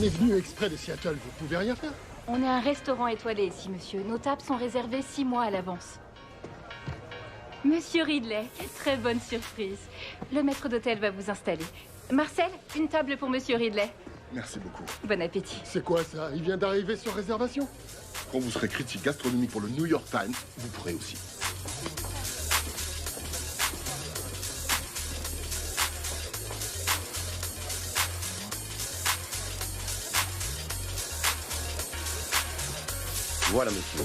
On est venu exprès de Seattle, vous pouvez rien faire? On est un restaurant étoilé ici, monsieur. Nos tables sont réservées 6 mois à l'avance. Monsieur Ridley, quelle très bonne surprise. Le maître d'hôtel va vous installer. Marcel, une table pour monsieur Ridley. Merci beaucoup. Bon appétit. C'est quoi ça? Il vient d'arriver sur réservation? Quand vous serez critique gastronomique pour le New York Times, vous pourrez aussi. Voilà, monsieur.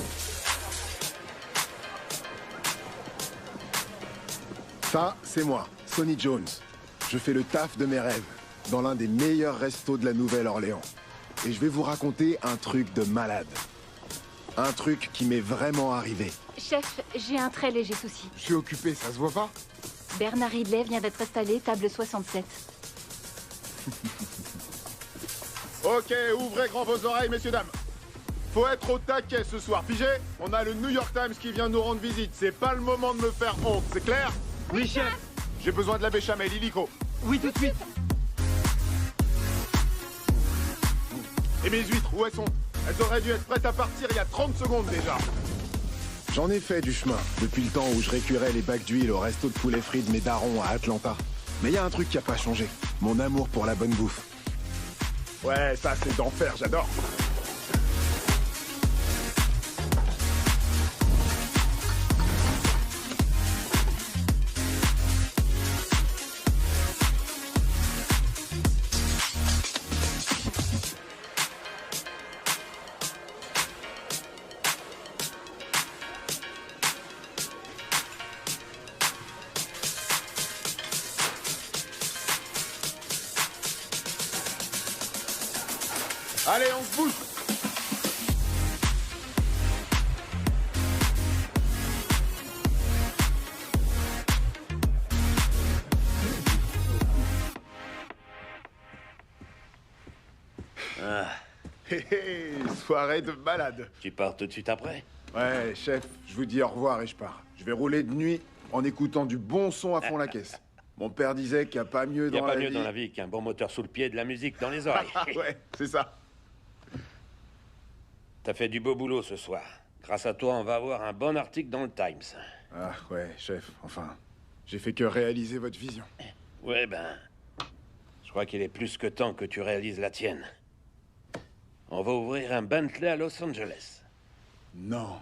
Ça, c'est moi, Sonny Jones. Je fais le taf de mes rêves, dans l'un des meilleurs restos de la Nouvelle-Orléans. Et je vais vous raconter un truc de malade. Un truc qui m'est vraiment arrivé. Chef, j'ai un très léger souci. Je suis occupé, ça se voit pas? Bernard Ridley vient d'être installé, table 67. Ok, ouvrez grand vos oreilles, messieurs, dames. Faut être au taquet ce soir, pigé? On a le New York Times qui vient nous rendre visite. C'est pas le moment de me faire honte, c'est clair? Oui, chef. J'ai besoin de la béchamel, illico. Oui, tout de suite. Et mes huîtres, où elles sont? Elles auraient dû être prêtes à partir il y a 30 secondes déjà. J'en ai fait du chemin, depuis le temps où je récurais les bacs d'huile au resto de poulet frit de mes darons à Atlanta. Mais il y a un truc qui a pas changé, mon amour pour la bonne bouffe. Ouais, ça c'est d'enfer, j'adore. Allez, on se bouge. Ah, Hé hé, soirée de malade. tu pars tout de suite après? Ouais, chef, je vous dis au revoir et je pars. Je vais rouler de nuit en écoutant du bon son à fond la caisse. Mon père disait qu'il n'y a pas mieux Il n'y dans a pas la mieux vie. dans la vie qu'un bon moteur sous le pied et de la musique dans les oreilles. Ouais, c'est ça. T'as fait du beau boulot ce soir. Grâce à toi, on va avoir un bon article dans le Times. Ah ouais, chef, enfin, j'ai fait que réaliser votre vision. Ouais, ben... Je crois qu'il est plus que temps que tu réalises la tienne. On va ouvrir un Bentley à Los Angeles. Non.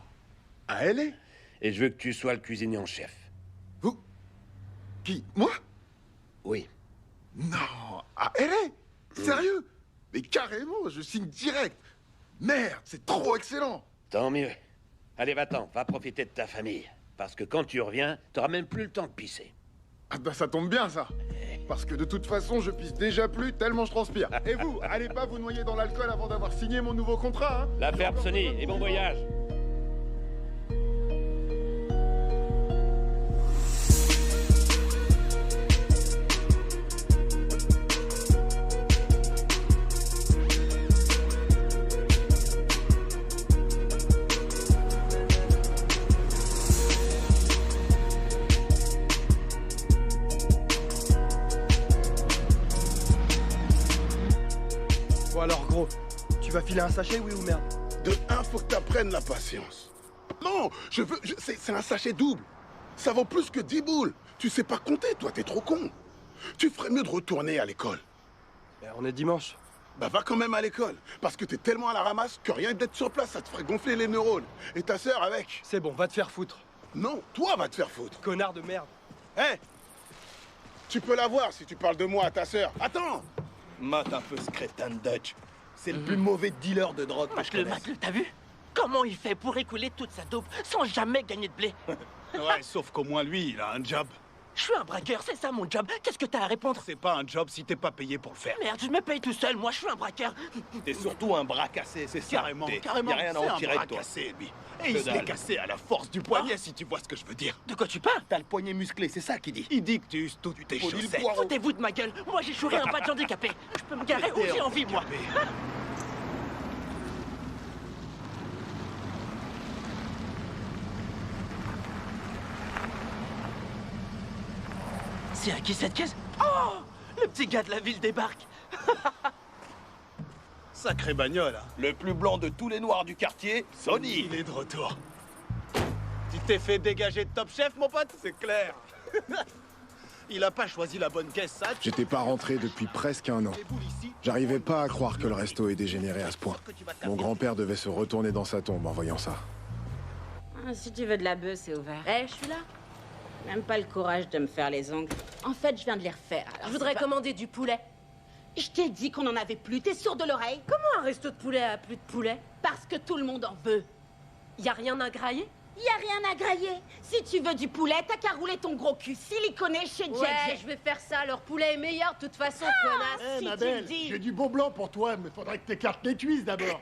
À LA? Et je veux que tu sois le cuisinier en chef. Vous? Qui? Moi? Oui. Non, à LA? Sérieux? Mais carrément, je signe direct. Merde, c'est trop excellent. Tant mieux. Allez, va-t'en, va profiter de ta famille. Parce que quand tu reviens, t'auras même plus le temps de pisser. Ah bah ça tombe bien ça. Parce que de toute façon, je pisse déjà plus tellement je transpire. Et vous, allez pas vous noyer dans l'alcool avant d'avoir signé mon nouveau contrat, hein? La ferme, Sonny, et bon voyage. Bon alors, gros, tu vas filer un sachet, oui ou merde? De un, faut que t'apprennes la patience. Non, c'est un sachet double. Ça vaut plus que 10 boules. Tu sais pas compter, toi, t'es trop con. Tu ferais mieux de retourner à l'école. On est dimanche. Bah va quand même à l'école. Parce que t'es tellement à la ramasse que rien que d'être sur place, ça te ferait gonfler les neurones. Et ta sœur avec. C'est bon, va te faire foutre. Non, toi va te faire foutre. Connard de merde. Hé, tu peux la voir si tu parles de moi à ta sœur. Attends. Mate un peu ce crétin de Dutch. C'est le plus mauvais dealer de drogue que je connaisse. Mate-le, t'as vu? Comment il fait pour écouler toute sa dope sans jamais gagner de blé? Ouais, sauf qu'au moins lui, il a un job. Je suis un braqueur, c'est ça mon job. Qu'est-ce que t'as à répondre? C'est pas un job si t'es pas payé pour le faire. Merde, je me paye tout seul, moi je suis un braqueur. T'es surtout un bras cassé, c'est ça. Carrément, T'es- carrément, Y a rien à c'est en un tirer bras de toi. cassé, lui. Et Et il il se s'est l'est cassé à la force du poignet, si tu vois ce que je veux dire. De quoi tu parles? T'as le poignet musclé, c'est ça qu'il dit. Il dit que tu uses tout tes Folie le chaussettes. poireau. Foutez-vous de ma gueule. Moi j'ai chouré un badge handicapé. Je peux me garer où j'ai envie, moi. C'est à qui cette caisse? Oh! Le petit gars de la ville débarque. Sacré bagnole, hein. Le plus blanc de tous les noirs du quartier, Sonny. Il est de retour. Tu t'es fait dégager de Top Chef, mon pote? C'est clair. Il a pas choisi la bonne caisse, ça. J'étais pas rentré depuis presque un an. J'arrivais pas à croire que le resto ait dégénéré à ce point. Mon grand-père devait se retourner dans sa tombe en voyant ça. Ah, si tu veux de la bœuf, c'est ouvert. Eh, je suis là. Même pas le courage de me faire les ongles. En fait, je viens de les refaire. Alors Je voudrais commander du poulet. Je t'ai dit qu'on en avait plus. T'es sourd de l'oreille? Comment un resto de poulet a plus de poulet? Parce que tout le monde en veut. Y a rien à grailler? Y a rien à grailler. Si tu veux du poulet, t'as qu'à rouler ton gros cul siliconé chez JJ. Ouais, je vais faire ça. Leur poulet est meilleur de toute façon, connasse. Eh, ma si tu le belle, dis. j'ai du bon blanc pour toi, mais faudrait que t'écartes les cuisses d'abord.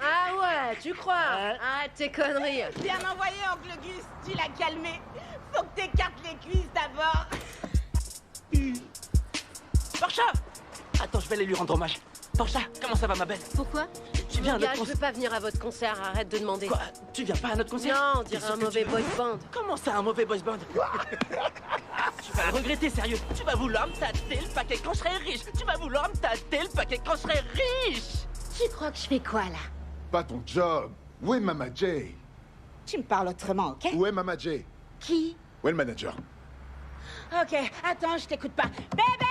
Ah ouais, tu crois? Ouais. Arrête tes conneries. Bien envoyé, oncle Gus. Tu l'as calmé. Faut que t'écartes les cuisses d'abord. Portia! Attends, je vais aller lui rendre hommage. Portia, comment ça va, ma belle? Pourquoi? Tu viens à Gars, notre je concert? veux pas venir à votre concert, arrête de demander. Quoi? Tu viens pas à notre concert? Non, on T'es dirait sûr un que mauvais tu- boy band. Comment ça, un mauvais boys band? Tu vas le regretter, sérieux. Tu vas vouloir me tâter le paquet quand je serai riche. Tu vas vouloir me tâter le paquet quand je serai riche. Tu crois que je fais quoi, là? Pas ton job. Où est Mama J? Tu me parles autrement, ok? Où est Mama J? Qui? Où est le manager? Ok, attends, je t'écoute pas. Bébé!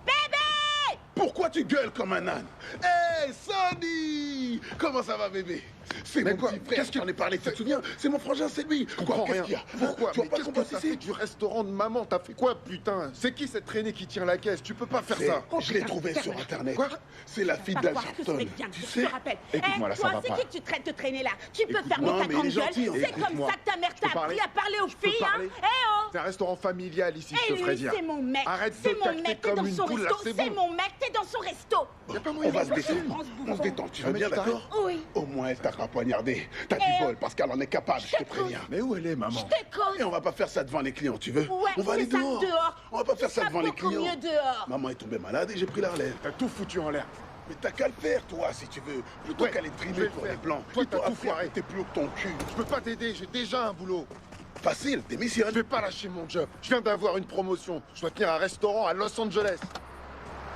Bébé! Pourquoi tu gueules comme un âne? Hey, Sonny! Comment ça va, bébé? C'est Mais mon quoi? petit frère, Qu'est-ce j'en ai parlé, tu te souviens? C'est mon frangin, c'est lui. Je comprends Qu'est-ce rien. qu'il y a? Pourquoi? Tu vois Mais pas qu'est-ce qu'on que t'as fait ici? du restaurant de maman? T'as fait quoi, putain? C'est qui cette traînée qui tient la caisse? Tu peux pas faire ça. Je l'ai trouvé sur Internet. Quoi? C'est la fille Pas d'Al croire que ce Sharpton. mec vient de Tu dire, sais? je te rappelle. Écoute-moi, là, ça toi, va c'est pas. qui que tu traites de traîner là? Tu peux Écoute-moi, fermer ta mais il grande est gueule. gentil, hein. C'est comme Écoute-moi. ça que ta mère Je peux t'a appris parler? à parler aux Je peux filles, hein? parler? Eh oh! C'est un restaurant familial ici, je Et te lui, préviens. c'est mon mec. Arrête C'est de mon tacter mec, t'es comme dans une son poule, là, resto. c'est C'est bon. mon mec, t'es dans son resto. Y a pas On moyen va de se passer. détendre. On se détend, tu vas Ah, mais bien, tu d'accord? Oui. Au moins, elle t'a pas poignardé. T'as du Eh, bol, parce qu'elle en est capable, je te préviens. Mais où elle est, maman? Je te cause. Et on va pas faire ça devant les clients, tu veux? Ouais, On va aller c'est ça, dehors. dehors. On va pas faire ça Ça devant les beaucoup clients. mieux dehors. Maman est tombée malade et j'ai pris la relève. T'as tout foutu en l'air. Mais t'as qu'à le faire, toi, si tu veux. Plutôt Ouais, qu'aller je vais trimer le pour faire. les blancs. Toi, Et t'as tout frère, foiré. t'es plus haut que ton cul. Je peux pas t'aider, j'ai déjà un boulot. Facile, Je démissionne. vais pas lâcher mon job. Je viens d'avoir une promotion. Je dois tenir un restaurant à Los Angeles.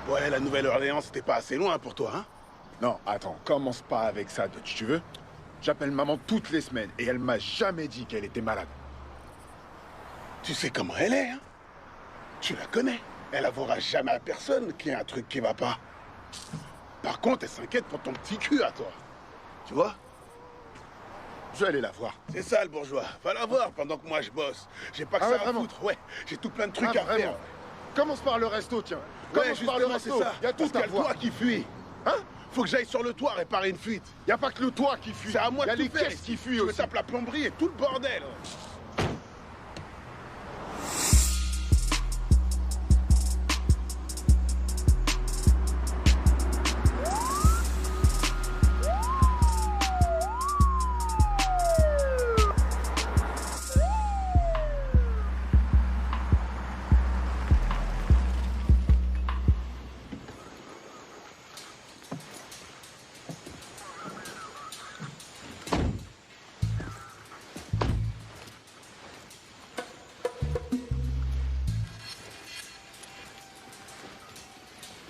Ouais, la Nouvelle-Orléans, c'était pas assez loin pour toi, hein? Non, attends, commence pas avec ça, Dutch, tu veux? J'appelle maman toutes les semaines et elle m'a jamais dit qu'elle était malade. Tu sais comment elle est, hein? Tu la connais. Elle avouera jamais à personne qu'il y a un truc qui va pas. Par contre, elle s'inquiète pour ton petit cul à toi. Tu vois? Je vais aller la voir. C'est ça, le bourgeois. Va la voir pendant que moi je bosse. J'ai pas que Ah ça ouais, à vraiment? foutre. Ouais, j'ai tout plein de trucs Ah, à vraiment? faire. Commence par le resto, tiens. Ouais, Commence par le justement, c'est resto. ça. Il y a tout Parce qu'il y à a le voir. toit qui fuit. Hein? Faut que j'aille sur le toit réparer une fuite. Il y a pas que le toit qui fuit. C'est à moi Il y a de les tout faire. caisses qui fuient Je me aussi. tape la plomberie et tout le bordel.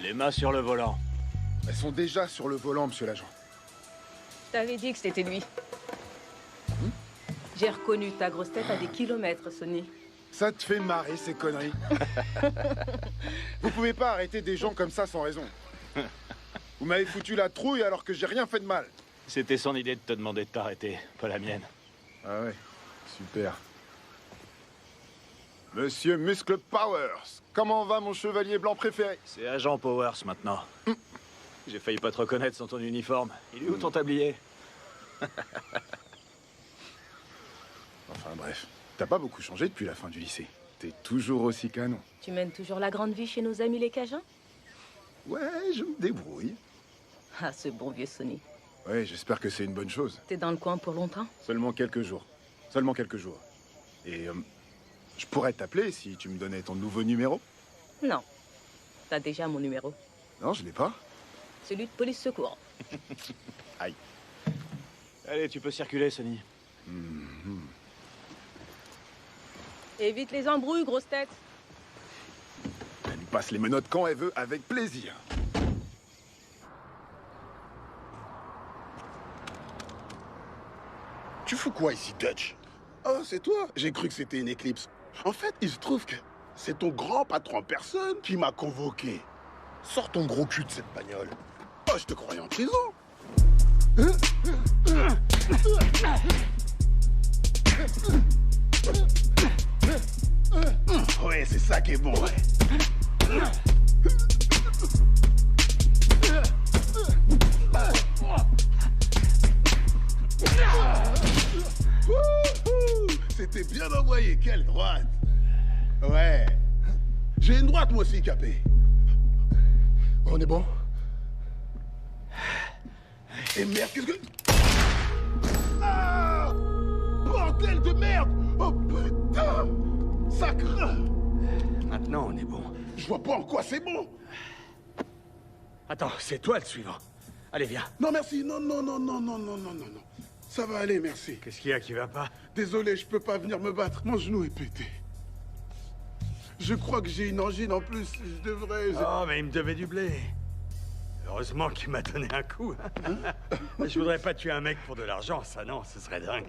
Les mains sur le volant. Elles sont déjà sur le volant, monsieur l'agent. Je t'avais dit que c'était lui. J'ai reconnu ta grosse tête à des kilomètres, Sonny. Ça te fait marrer, ces conneries. Vous pouvez pas arrêter des gens comme ça sans raison. Vous m'avez foutu la trouille alors que j'ai rien fait de mal. C'était son idée de te demander de t'arrêter, pas la mienne. Ah ouais, super. Monsieur Muscle Powers, comment va mon chevalier blanc préféré? C'est Agent Powers maintenant. J'ai failli pas te reconnaître sans ton uniforme. Il est où ton tablier? Enfin bref, t'as pas beaucoup changé depuis la fin du lycée. T'es toujours aussi canon. Tu mènes toujours la grande vie chez nos amis les Cajuns? Ouais, je me débrouille. Ah, ce bon vieux Sonny. Ouais, j'espère que c'est une bonne chose. T'es dans le coin pour longtemps? Seulement quelques jours. Seulement quelques jours. Et je pourrais t'appeler si tu me donnais ton nouveau numéro? Non. T'as déjà mon numéro. Non, je l'ai pas. Celui de police secours. Aïe. Allez, tu peux circuler, Sonny. Évite les embrouilles, grosse tête. Elle lui passe les menottes quand elle veut, avec plaisir. Tu fous quoi ici, Dutch? Oh, c'est toi? J'ai cru que c'était une éclipse. En fait, il se trouve que c'est ton grand patron en personne qui m'a convoqué. Sors ton gros cul de cette bagnole. Oh, je te croyais en prison. Ouais, c'est ça qui est bon, ouais. C'était bien envoyé, quelle droite. Ouais. J'ai une droite, moi aussi, Capé. On est bon? Et merde, qu'est-ce que... Ah! Bordel de merde! Oh putain! Ça craint! Maintenant, on est bon. Je vois pas en quoi c'est bon! Attends, c'est toi le suivant. Allez, viens. Non, merci. Non, non, non, non, non, non, non, non, non. Ça va aller, merci. Qu'est-ce qu'il y a qui va pas? Désolé, je peux pas venir me battre. Mon genou est pété. Je crois que j'ai une angine en plus. Je devrais... Oh, mais il me devait du blé. Heureusement qu'il m'a donné un coup. Hein. Je voudrais pas tuer un mec pour de l'argent, ça non, ce serait dingue.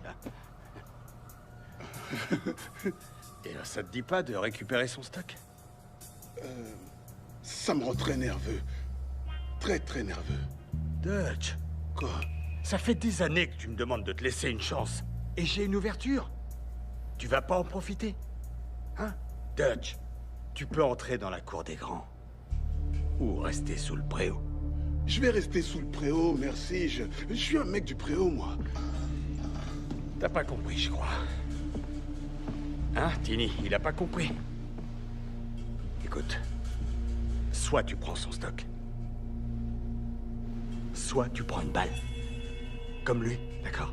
Et ça te dit pas de récupérer son stock? Ça me rend très nerveux. Très, très nerveux. Dutch. Quoi? Ça fait des années que tu me demandes de te laisser une chance. Et j'ai une ouverture. Tu vas pas en profiter? Hein? Dutch, tu peux entrer dans la cour des grands. Ou rester sous le préau. Je vais rester sous le préau, merci. Je suis un mec du préau, moi. T'as pas compris, je crois. Hein, Tini, il a pas compris. Écoute, soit tu prends son stock, soit tu prends une balle. Comme lui, d'accord?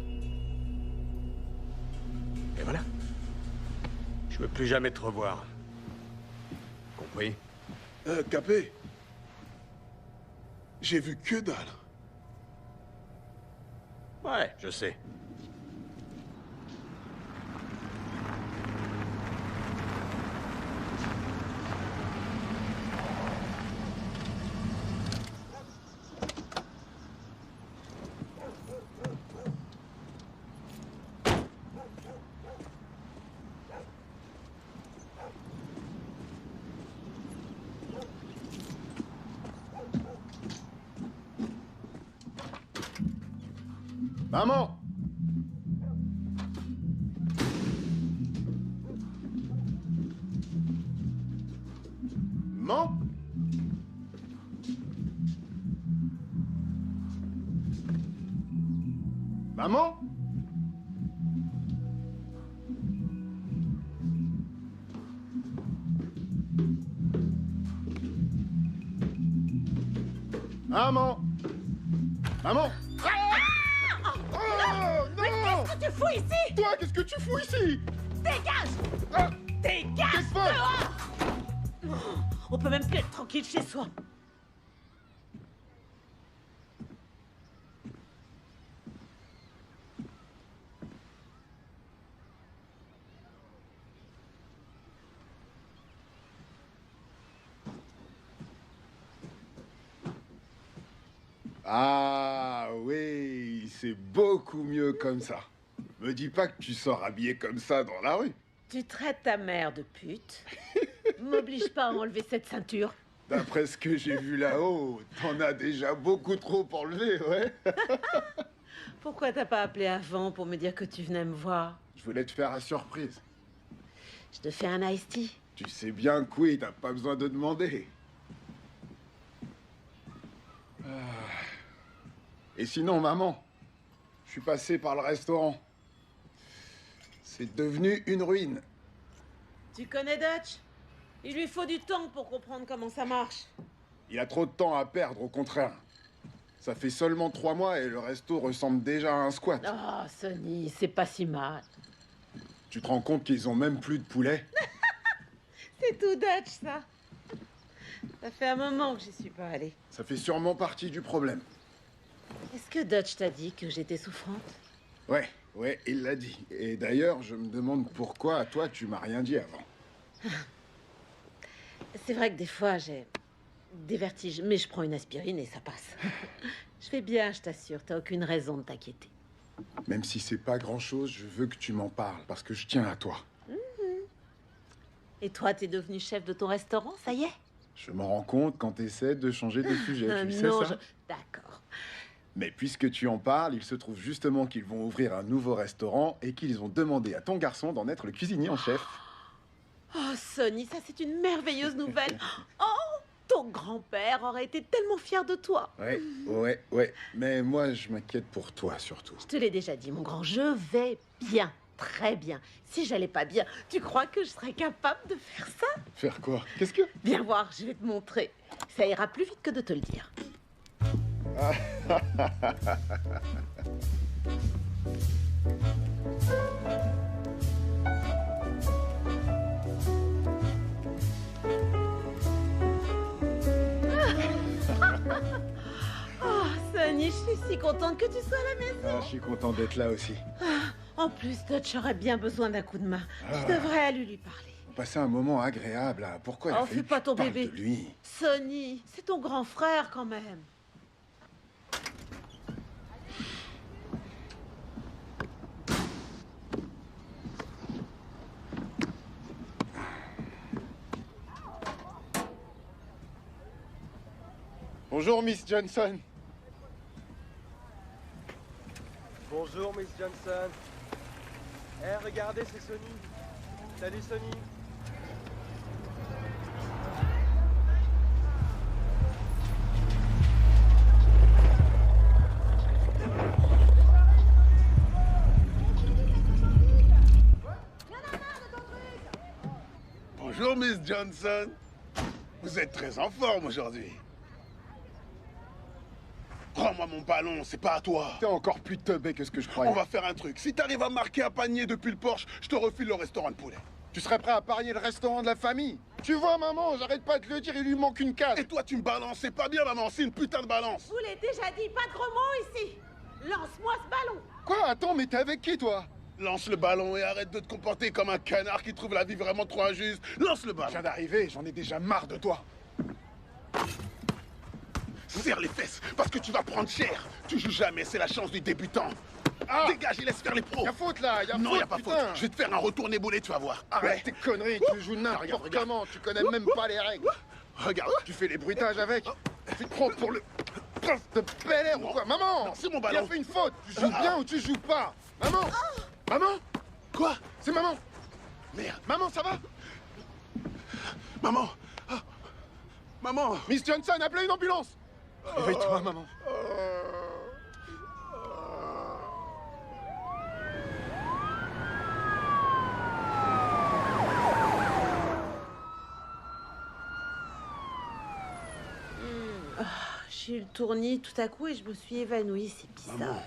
Et voilà. Je veux plus jamais te revoir. Compris? Capé. J'ai vu que dalle. Ouais, je sais. Maman! Maman? Maman? Maman? Maman? Qu'est-ce que tu fous ici? Toi, qu'est-ce que tu fous ici? Dégage! Dégage Qu'est-ce que... dehors! On peut même plus être tranquille chez soi. Ah oui, c'est beaucoup mieux comme ça. Me dis pas que tu sors habillé comme ça dans la rue. Tu traites ta mère de pute. M'oblige pas à enlever cette ceinture. D'après ce que j'ai vu là-haut, t'en as déjà beaucoup trop enlevé, ouais. Pourquoi t'as pas appelé avant pour me dire que tu venais me voir? Je voulais te faire la surprise. Je te fais un iced tea. Tu sais bien que oui, t'as pas besoin de demander. Et sinon, maman, je suis passé par le restaurant. C'est devenu une ruine. Tu connais Dutch? Il lui faut du temps pour comprendre comment ça marche. Il a trop de temps à perdre, au contraire. Ça fait seulement 3 mois et le resto ressemble déjà à un squat. Oh, Sonny, c'est pas si mal. Tu te rends compte qu'ils ont même plus de poulet? C'est tout Dutch, ça. Ça fait un moment que j'y suis pas allée. Ça fait sûrement partie du problème. Est-ce que Dutch t'a dit que j'étais souffrante? Ouais, il l'a dit. Et d'ailleurs, je me demande pourquoi, à toi, tu m'as rien dit avant. C'est vrai que des fois, j'ai des vertiges, mais je prends une aspirine et ça passe. Je vais bien, je t'assure. T'as aucune raison de t'inquiéter. Même si c'est pas grand-chose, je veux que tu m'en parles, parce que je tiens à toi. Et toi, t'es devenu chef de ton restaurant, ça y est? Je m'en rends compte quand t'essaies de changer de sujet, tu le sais Non, ça? D'accord. Mais puisque tu en parles, il se trouve justement qu'ils vont ouvrir un nouveau restaurant et qu'ils ont demandé à ton garçon d'en être le cuisinier en chef. Oh, Sonny, ça c'est une merveilleuse nouvelle. Oh, ton grand-père aurait été tellement fier de toi. Ouais. Mais moi, je m'inquiète pour toi, surtout. Je te l'ai déjà dit, mon grand, je vais bien. Très bien. Si j'allais pas bien, tu crois que je serais capable de faire ça? Faire quoi? Qu'est-ce que... Viens voir, je vais te montrer. Ça ira plus vite que de te le dire. Oh, Sonny, je suis si contente que tu sois à la maison. Je suis content d'être là aussi. En plus, Dutch aurait bien besoin d'un coup de main. Je devrais aller lui parler. On passait un moment agréable, là. Pourquoi il a Oh, fallu fais que pas tu ton parles bébé. de lui? Sonny, c'est ton grand frère quand même. Bonjour, Miss Johnson. Bonjour, Miss Johnson. Eh, regardez, c'est Sonny. Salut, Sonny. Bonjour, Miss Johnson. Vous êtes très en forme aujourd'hui. Prends-moi mon ballon, c'est pas à toi. T'es encore plus teubé que ce que je croyais. On va faire un truc. Si t'arrives à marquer un panier depuis le Porsche, je te refile le restaurant de poulet. Tu serais prêt à parier le restaurant de la famille? Tu vois, maman, j'arrête pas de le dire, il lui manque une case. Et toi, tu me balances. C'est pas bien, maman. C'est une putain de balance. Je vous l'ai déjà dit, pas de gros mots ici. Lance-moi ce ballon. Quoi? Attends, mais t'es avec qui, toi? Lance le ballon et arrête de te comporter comme un canard qui trouve la vie vraiment trop injuste. Lance le ballon. Je viens d'arriver, j'en ai déjà marre de toi. Serre les fesses, parce que tu vas prendre cher. Tu joues jamais, c'est la chance du débutant. Ah. Dégage et laisse faire les pros. Y'a faute là, Non, y a pas putain. faute. Je vais te faire un retourné boulet, tu vas voir. Arrête tes conneries, tu joues n'importe comment, tu connais même pas les règles. Regarde. Tu fais les bruitages avec. Tu te prends pour le prince de Bel Air ou quoi? Maman, non, c'est mon il ballon. a fait une faute. Tu joues bien ou tu joues pas? Maman. Maman. Quoi? C'est maman. Merde. Maman, ça va? Maman. Ah. Maman. Miss Johnson, appelez une ambulance. Réveille-toi, maman. J'ai eu le tournis tout à coup et je me suis évanouie, c'est bizarre. Maman.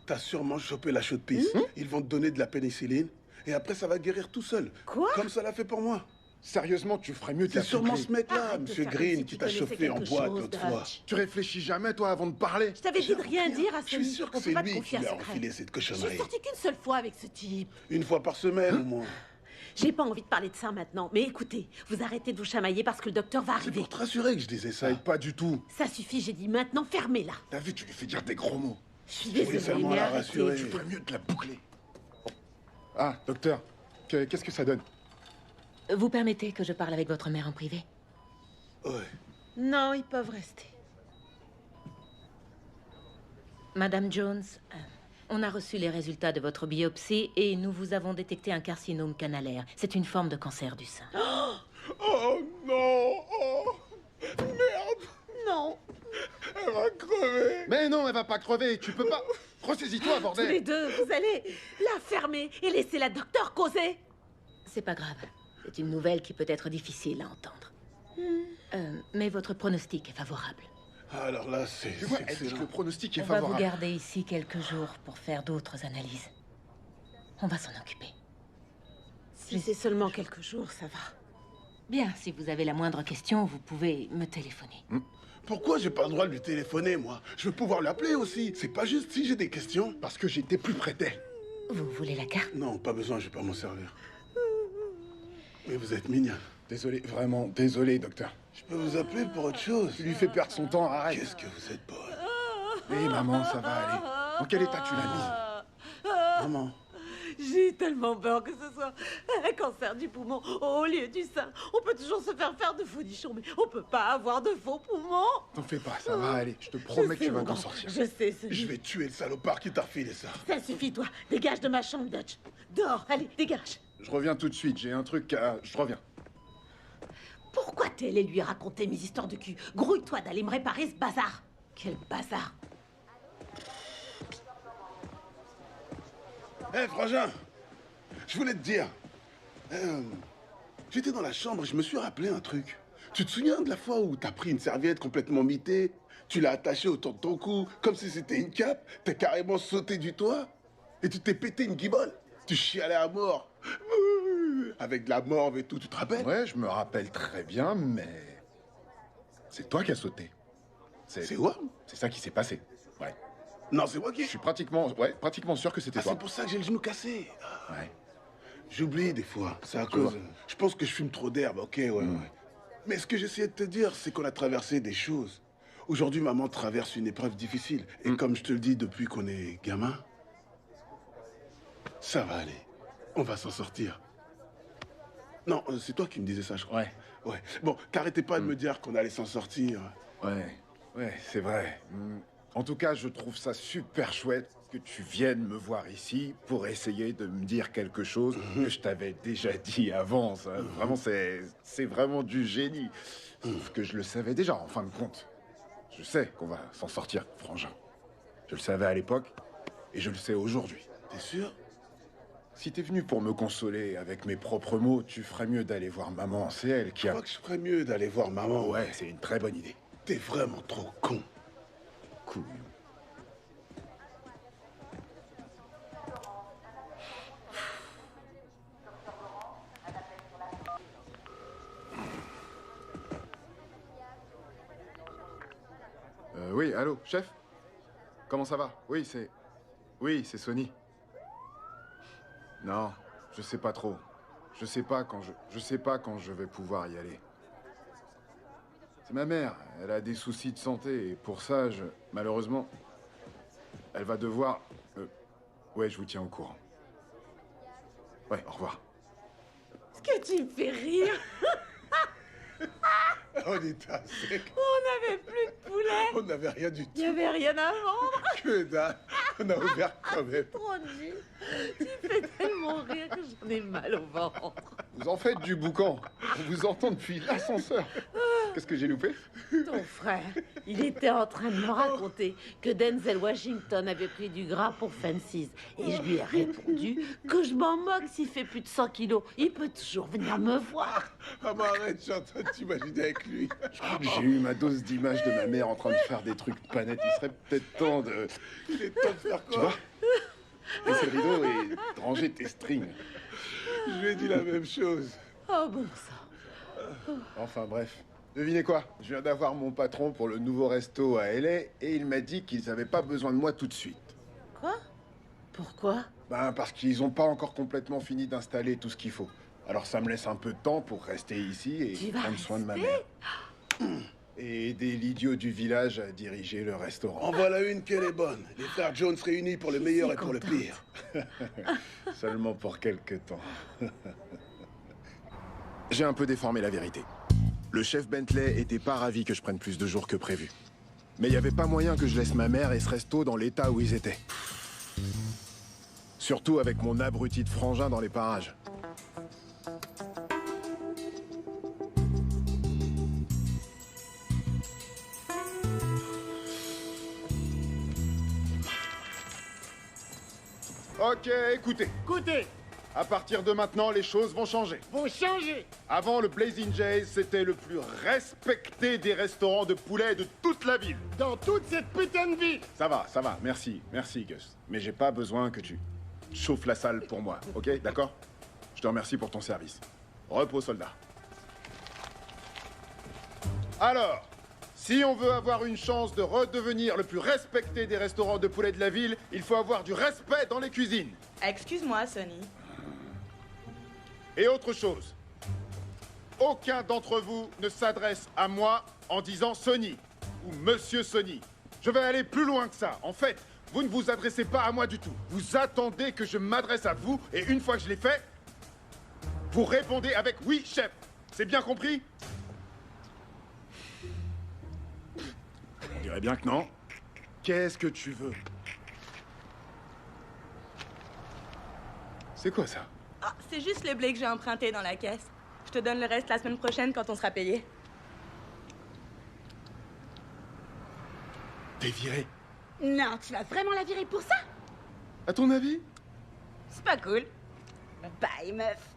T'as sûrement chopé la chaude pisse. Ils vont te donner de la pénicilline et après ça va guérir tout seul. Quoi? Comme ça l'a fait pour moi. Sérieusement, tu ferais mieux de C'est la sûrement souffler. ce mec-là, Arrête de Monsieur faire Green, comme si qui tu t'a connaissais chauffé en quelque boîte chose, l'autre fois. Dutch. Tu réfléchis jamais, toi, avant de parler? Je t'avais dit de rien dire à Je suis Sonny. sûr que On peut c'est pas te lui qui confier un lui a secret. enfilé cette J'ai cochonnerie. sorti qu'une seule fois avec ce type. Une fois par semaine au moins. J'ai pas envie de parler de ça maintenant. Mais écoutez, vous arrêtez de vous chamailler parce que le docteur va C'est arriver. pour te rassurer que je disais Ça ça. aide pas du tout. Ça suffit, j'ai dit maintenant, fermez-la. T'as vu, tu lui fais dire des gros mots. Je suis voulais désolée, seulement mais la arrêtez. rassurer. Tu ferais mieux de la boucler. Ah, docteur, qu'est-ce que ça donne? Vous permettez que je parle avec votre mère en privé? Ouais. Non, ils peuvent rester. Madame Jones, on a reçu les résultats de votre biopsie et nous vous avons détecté un carcinome canalaire. C'est une forme de cancer du sein. Oh non! Oh! Merde! Non, Elle va crever! Mais non, elle va pas crever, tu peux pas. Ressaisis-toi, tous bordel. les deux, vous allez la fermer et laisser la docteur causer. C'est pas grave. C'est une nouvelle qui peut être difficile à entendre. Mais votre pronostic est favorable. Alors là, c'est Tu vois, c'est elle dit que excellent. le pronostic est On va vous favorable. garder ici quelques jours pour faire d'autres analyses. On va s'en occuper. Si c'est seulement quelques jours, ça va. Bien, si vous avez la moindre question, vous pouvez me téléphoner. Pourquoi j'ai pas le droit de lui téléphoner, moi? Je veux pouvoir l'appeler aussi. C'est pas juste si j'ai des questions. Parce que j'étais plus près d'elle. Vous voulez la carte? Non, pas besoin, je vais pas m'en servir. Mais vous êtes mignonne. Désolé, vraiment, désolé, docteur. Je peux vous appeler pour autre chose. Tu lui fais perdre son temps, arrête. Qu'est-ce que vous êtes bonne. Oui, maman, ça va aller. Dans quel état tu l'as mise? Maman. J'ai tellement peur que ce soit un cancer du poumon au lieu du sein. On peut toujours se faire de faux nichons, mais on peut pas avoir de faux poumons. T'en fais pas, ça va aller. Je te promets que tu vas t'en sortir. Je sais, Sonny. Je vais tuer le salopard qui t'a refilé ça. Ça suffit, toi. Dégage de ma chambre, Dutch. Dehors, allez, dégage. Je reviens tout de suite, j'ai un truc à... Je reviens. Pourquoi t'es allé lui raconter mes histoires de cul? Grouille-toi d'aller me réparer ce bazar. Quel bazar. Hé, frangin, je voulais te dire. J'étais dans la chambre et je me suis rappelé un truc. Tu te souviens de la fois où t'as pris une serviette complètement mitée, tu l'as attachée autour de ton cou, comme si c'était une cape, t'as carrément sauté du toit, et tu t'es pété une guibole. Tu chialais à mort. Avec de la morve et tout, tu te rappelles? Ouais, je me rappelle très bien, mais... C'est toi qui as sauté. C'est quoi? C'est ça qui s'est passé, ouais. Non, c'est moi qui... Je suis pratiquement sûr que c'était toi. C'est pour ça que j'ai le genou cassé. Ouais. J'oublie des fois, c'est à cause... Je pense que je fume trop d'herbe, ok, ouais. Mais ce que j'essayais de te dire, c'est qu'on a traversé des choses. Aujourd'hui, maman traverse une épreuve difficile. Et comme je te le dis depuis qu'on est gamin, ça va aller. On va s'en sortir. Non, c'est toi qui me disais ça, je crois. Ouais. Bon, t'arrêtais pas de me dire qu'on allait s'en sortir. Ouais, c'est vrai. En tout cas, je trouve ça super chouette que tu viennes me voir ici pour essayer de me dire quelque chose que je t'avais déjà dit avant. Ça. Vraiment, c'est vraiment du génie. Sauf que je le savais déjà, en fin de compte. Je sais qu'on va s'en sortir, frangin. Je le savais à l'époque et je le sais aujourd'hui. T'es sûr? Si t'es venu pour me consoler avec mes propres mots, tu ferais mieux d'aller voir maman. C'est elle qui a... Je crois que je ferais mieux d'aller voir maman. Ouais, c'est une très bonne idée. T'es vraiment trop con. Cool. Oui, allô, chef? Comment ça va? Oui, c'est Sony. Non, je sais pas trop. Je sais pas quand je vais pouvoir y aller. C'est ma mère, elle a des soucis de santé et pour ça, malheureusement, elle va devoir... Ouais, je vous tiens au courant. Ouais, au revoir. Est-ce que tu me fais rire? On était à sec. On n'avait plus de poulet. On n'avait rien du tout. Il n'y avait rien à vendre. Que dalle. On a ouvert quand même. Trop nul. Tu fais tellement rire que j'en ai mal au ventre. Vous en faites du boucan. On vous entend depuis l'ascenseur. Qu'est-ce que j'ai loupé? Ton frère, il était en train de me raconter que Denzel Washington avait pris du gras pour Fences. Et je lui ai répondu que je m'en moque s'il fait plus de 100 kilos. Il peut toujours venir me voir. Maman, arrête, je suis en train de t'imaginer avec lui. Je crois que j'ai eu ma dose d'images de ma mère en train de faire des trucs pas nets. Il serait peut-être temps de... Il est temps de faire quoi? Tu vois? Baisser le rideau et de ranger tes strings. Je lui ai dit la même chose. Oh bon sang. Enfin bref. Devinez quoi? Je viens d'avoir mon patron pour le nouveau resto à LA et il m'a dit qu'ils n'avaient pas besoin de moi tout de suite. Quoi? Pourquoi? Ben parce qu'ils n'ont pas encore complètement fini d'installer tout ce qu'il faut. Alors ça me laisse un peu de temps pour rester ici et prendre soin de ma mère. Et aider l'idiot du village à diriger le restaurant. En voilà une qu'elle est bonne. Les frères Jones réunis pour le meilleur et pour le pire. Seulement pour quelque temps. J'ai un peu déformé la vérité. Le chef Bentley était pas ravi que je prenne plus de jours que prévu. Mais il n'y avait pas moyen que je laisse ma mère et ce resto dans l'état où ils étaient. Surtout avec mon abruti de frangin dans les parages. Ok, écoutez. Écoutez, À partir de maintenant, les choses vont changer. vous changez. Avant, le Blazing Jays, c'était le plus respecté des restaurants de poulet de toute la ville. Dans toute cette putain de ville. Ça va, merci, Gus. Mais j'ai pas besoin que tu chauffes la salle pour moi, ok? D'accord? Je te remercie pour ton service. Repos, soldat. Alors, si on veut avoir une chance de redevenir le plus respecté des restaurants de poulet de la ville, il faut avoir du respect dans les cuisines. Excuse-moi, Sonny. Et autre chose, aucun d'entre vous ne s'adresse à moi en disant Sonny ou Monsieur Sonny. Je vais aller plus loin que ça. En fait, vous ne vous adressez pas à moi du tout. Vous attendez que je m'adresse à vous, et une fois que je l'ai fait, vous répondez avec « oui, chef ». C'est bien compris? On dirait bien que non. Qu'est-ce que tu veux? C'est quoi ça? Ah, c'est juste le blé que j'ai emprunté dans la caisse. Je te donne le reste la semaine prochaine quand on sera payé. T'es viré. Non, tu vas vraiment la virer pour ça? À ton avis? C'est pas cool. Bye, meuf.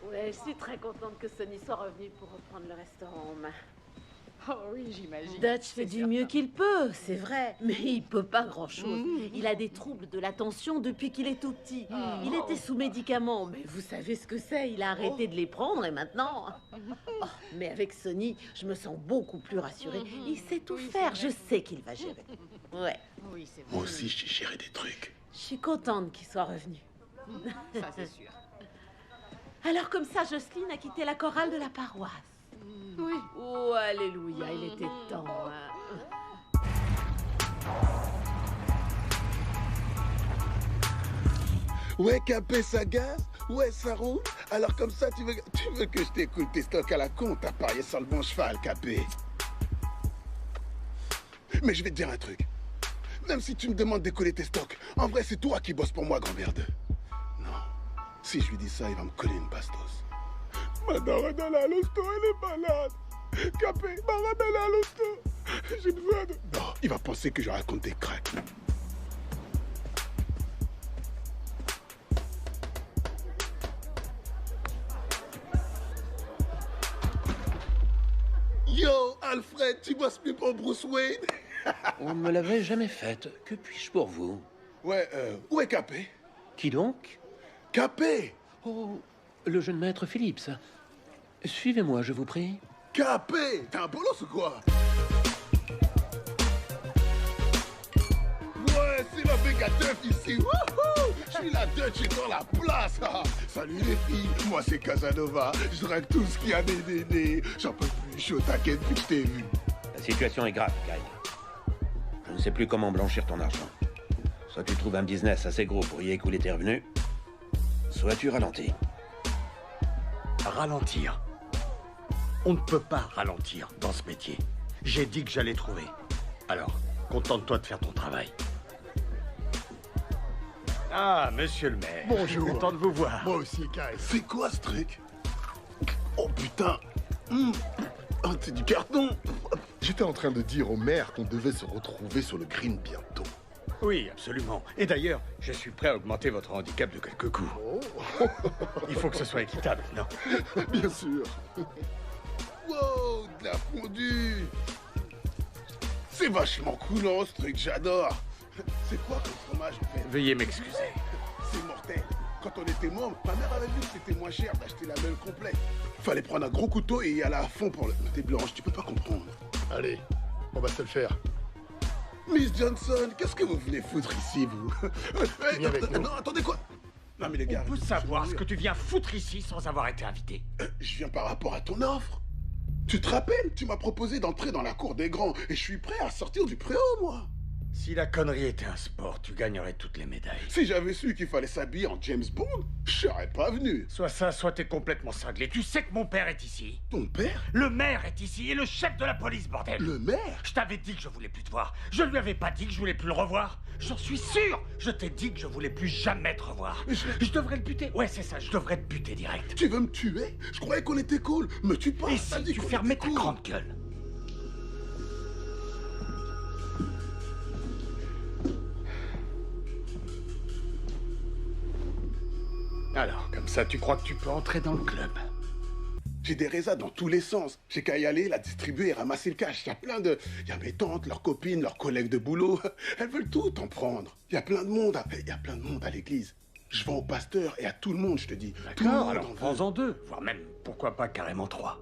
Ouais, je suis très contente que Sonny soit revenu pour reprendre le restaurant en main. Oh oui, j'imagine. Dutch fait du mieux qu'il peut, c'est vrai. Mais il peut pas grand-chose. Il a des troubles de l'attention depuis qu'il est tout petit. Il était sous médicaments, mais vous savez ce que c'est. Il a arrêté de les prendre et maintenant... Oh, mais avec Sonny, je me sens beaucoup plus rassurée. Il sait tout faire, je sais qu'il va gérer. Ouais. Oui, c'est vrai. Moi aussi, j'ai géré des trucs. Je suis contente qu'il soit revenu. Ça, c'est sûr. Alors comme ça, Jocelyne a quitté la chorale de la paroisse. Oui. Oh, alléluia, il était temps. Hein. Ouais, Capé, ça gaz? Ouais, ça roule? Alors comme ça, tu veux que je t'écoute tes stocks à la con? T'as parié sur le bon cheval, Capé. Mais je vais te dire un truc. Même si tu me demandes d'écouler tes stocks, en vrai, c'est toi qui bosses pour moi, grand merde. Non. Si je lui dis ça, il va me coller une bastos. Madame, elle est à l'hosto, elle est malade. Capé, madame, elle est à l'hosto. J'ai besoin de... Non, il va penser que je raconte des cracks. Yo, Alfred, tu bosses plus pour Bruce Wayne? On ne me l'avait jamais faite. Que puis-je pour vous? Ouais, où est Capé? Qui donc? Capé! Oh, le jeune maître Phillips. Suivez-moi, je vous prie. Capé! T'es un bolos ou quoi? Ouais, c'est la méga teuf ici. Wouhou! Je suis la Dutch et dans la place. Ah, salut les filles, moi c'est Casanova. Je drague tout ce qui a des nénés. J'en peux plus, je suis au taquet depuis que je t'ai vu. La situation est grave, Kyle. Je ne sais plus comment blanchir ton argent. Soit tu trouves un business assez gros pour y écouler tes revenus, soit tu ralentis. Ralentir? On ne peut pas ralentir dans ce métier. J'ai dit que j'allais trouver. Alors, contente-toi de faire ton travail. Ah, monsieur le maire. Bonjour. Content de vous voir. Moi aussi, Kyle. C'est quoi ce truc? Oh putain. Oh, c'est du carton. J'étais en train de dire au maire qu'on devait se retrouver sur le green bientôt. Oui, absolument. Et d'ailleurs, je suis prêt à augmenter votre handicap de quelques coups. Oh. Il faut que ce soit équitable, non? Bien sûr. Wow, de la fondue. C'est vachement coulant ce truc, j'adore. C'est quoi comme fromage en fait? Veuillez m'excuser. C'est mortel. Quand on était môme, ma mère avait vu que c'était moins cher d'acheter la meule complète. Fallait prendre un gros couteau et y aller à fond pour le... T'es blanche, tu peux pas comprendre. Allez, on va se le faire. Miss Johnson, qu'est-ce que vous venez foutre ici, vous? Viens avec nous. Non, attendez quoi? Non mais les gars... On peut savoir ce que tu viens foutre ici sans avoir été invité. Je viens par rapport à ton offre. Tu te rappelles? Tu m'as proposé d'entrer dans la cour des grands et je suis prêt à sortir du préau, moi. Si la connerie était un sport, tu gagnerais toutes les médailles. Si j'avais su qu'il fallait s'habiller en James Bond, je serais pas venu. Soit ça, soit t'es complètement cinglé. Tu sais que mon père est ici. Ton père? Le maire est ici et le chef de la police, bordel. Le maire? Je t'avais dit que je voulais plus te voir. Je lui avais pas dit que je voulais plus le revoir. J'en suis sûr. Je t'ai dit que je voulais plus jamais te revoir. Je devrais le buter. Ouais, c'est ça, je devrais te buter direct. Tu veux me tuer? Je croyais qu'on était cool. Me tue pas. Et si tu fermais ta grande gueule? Alors, comme ça, tu crois que tu peux entrer dans le club? J'ai des résas dans tous les sens. J'ai qu'à y aller, la distribuer et ramasser le cash. Il y a plein de... Il y a mes tantes, leurs copines, leurs collègues de boulot. Elles veulent tout en prendre. Il y a plein de monde. Il y a plein de monde à l'église. Je vends au pasteur et à tout le monde, je te dis. D'accord, alors prends-en 2. Voire même, pourquoi pas carrément 3.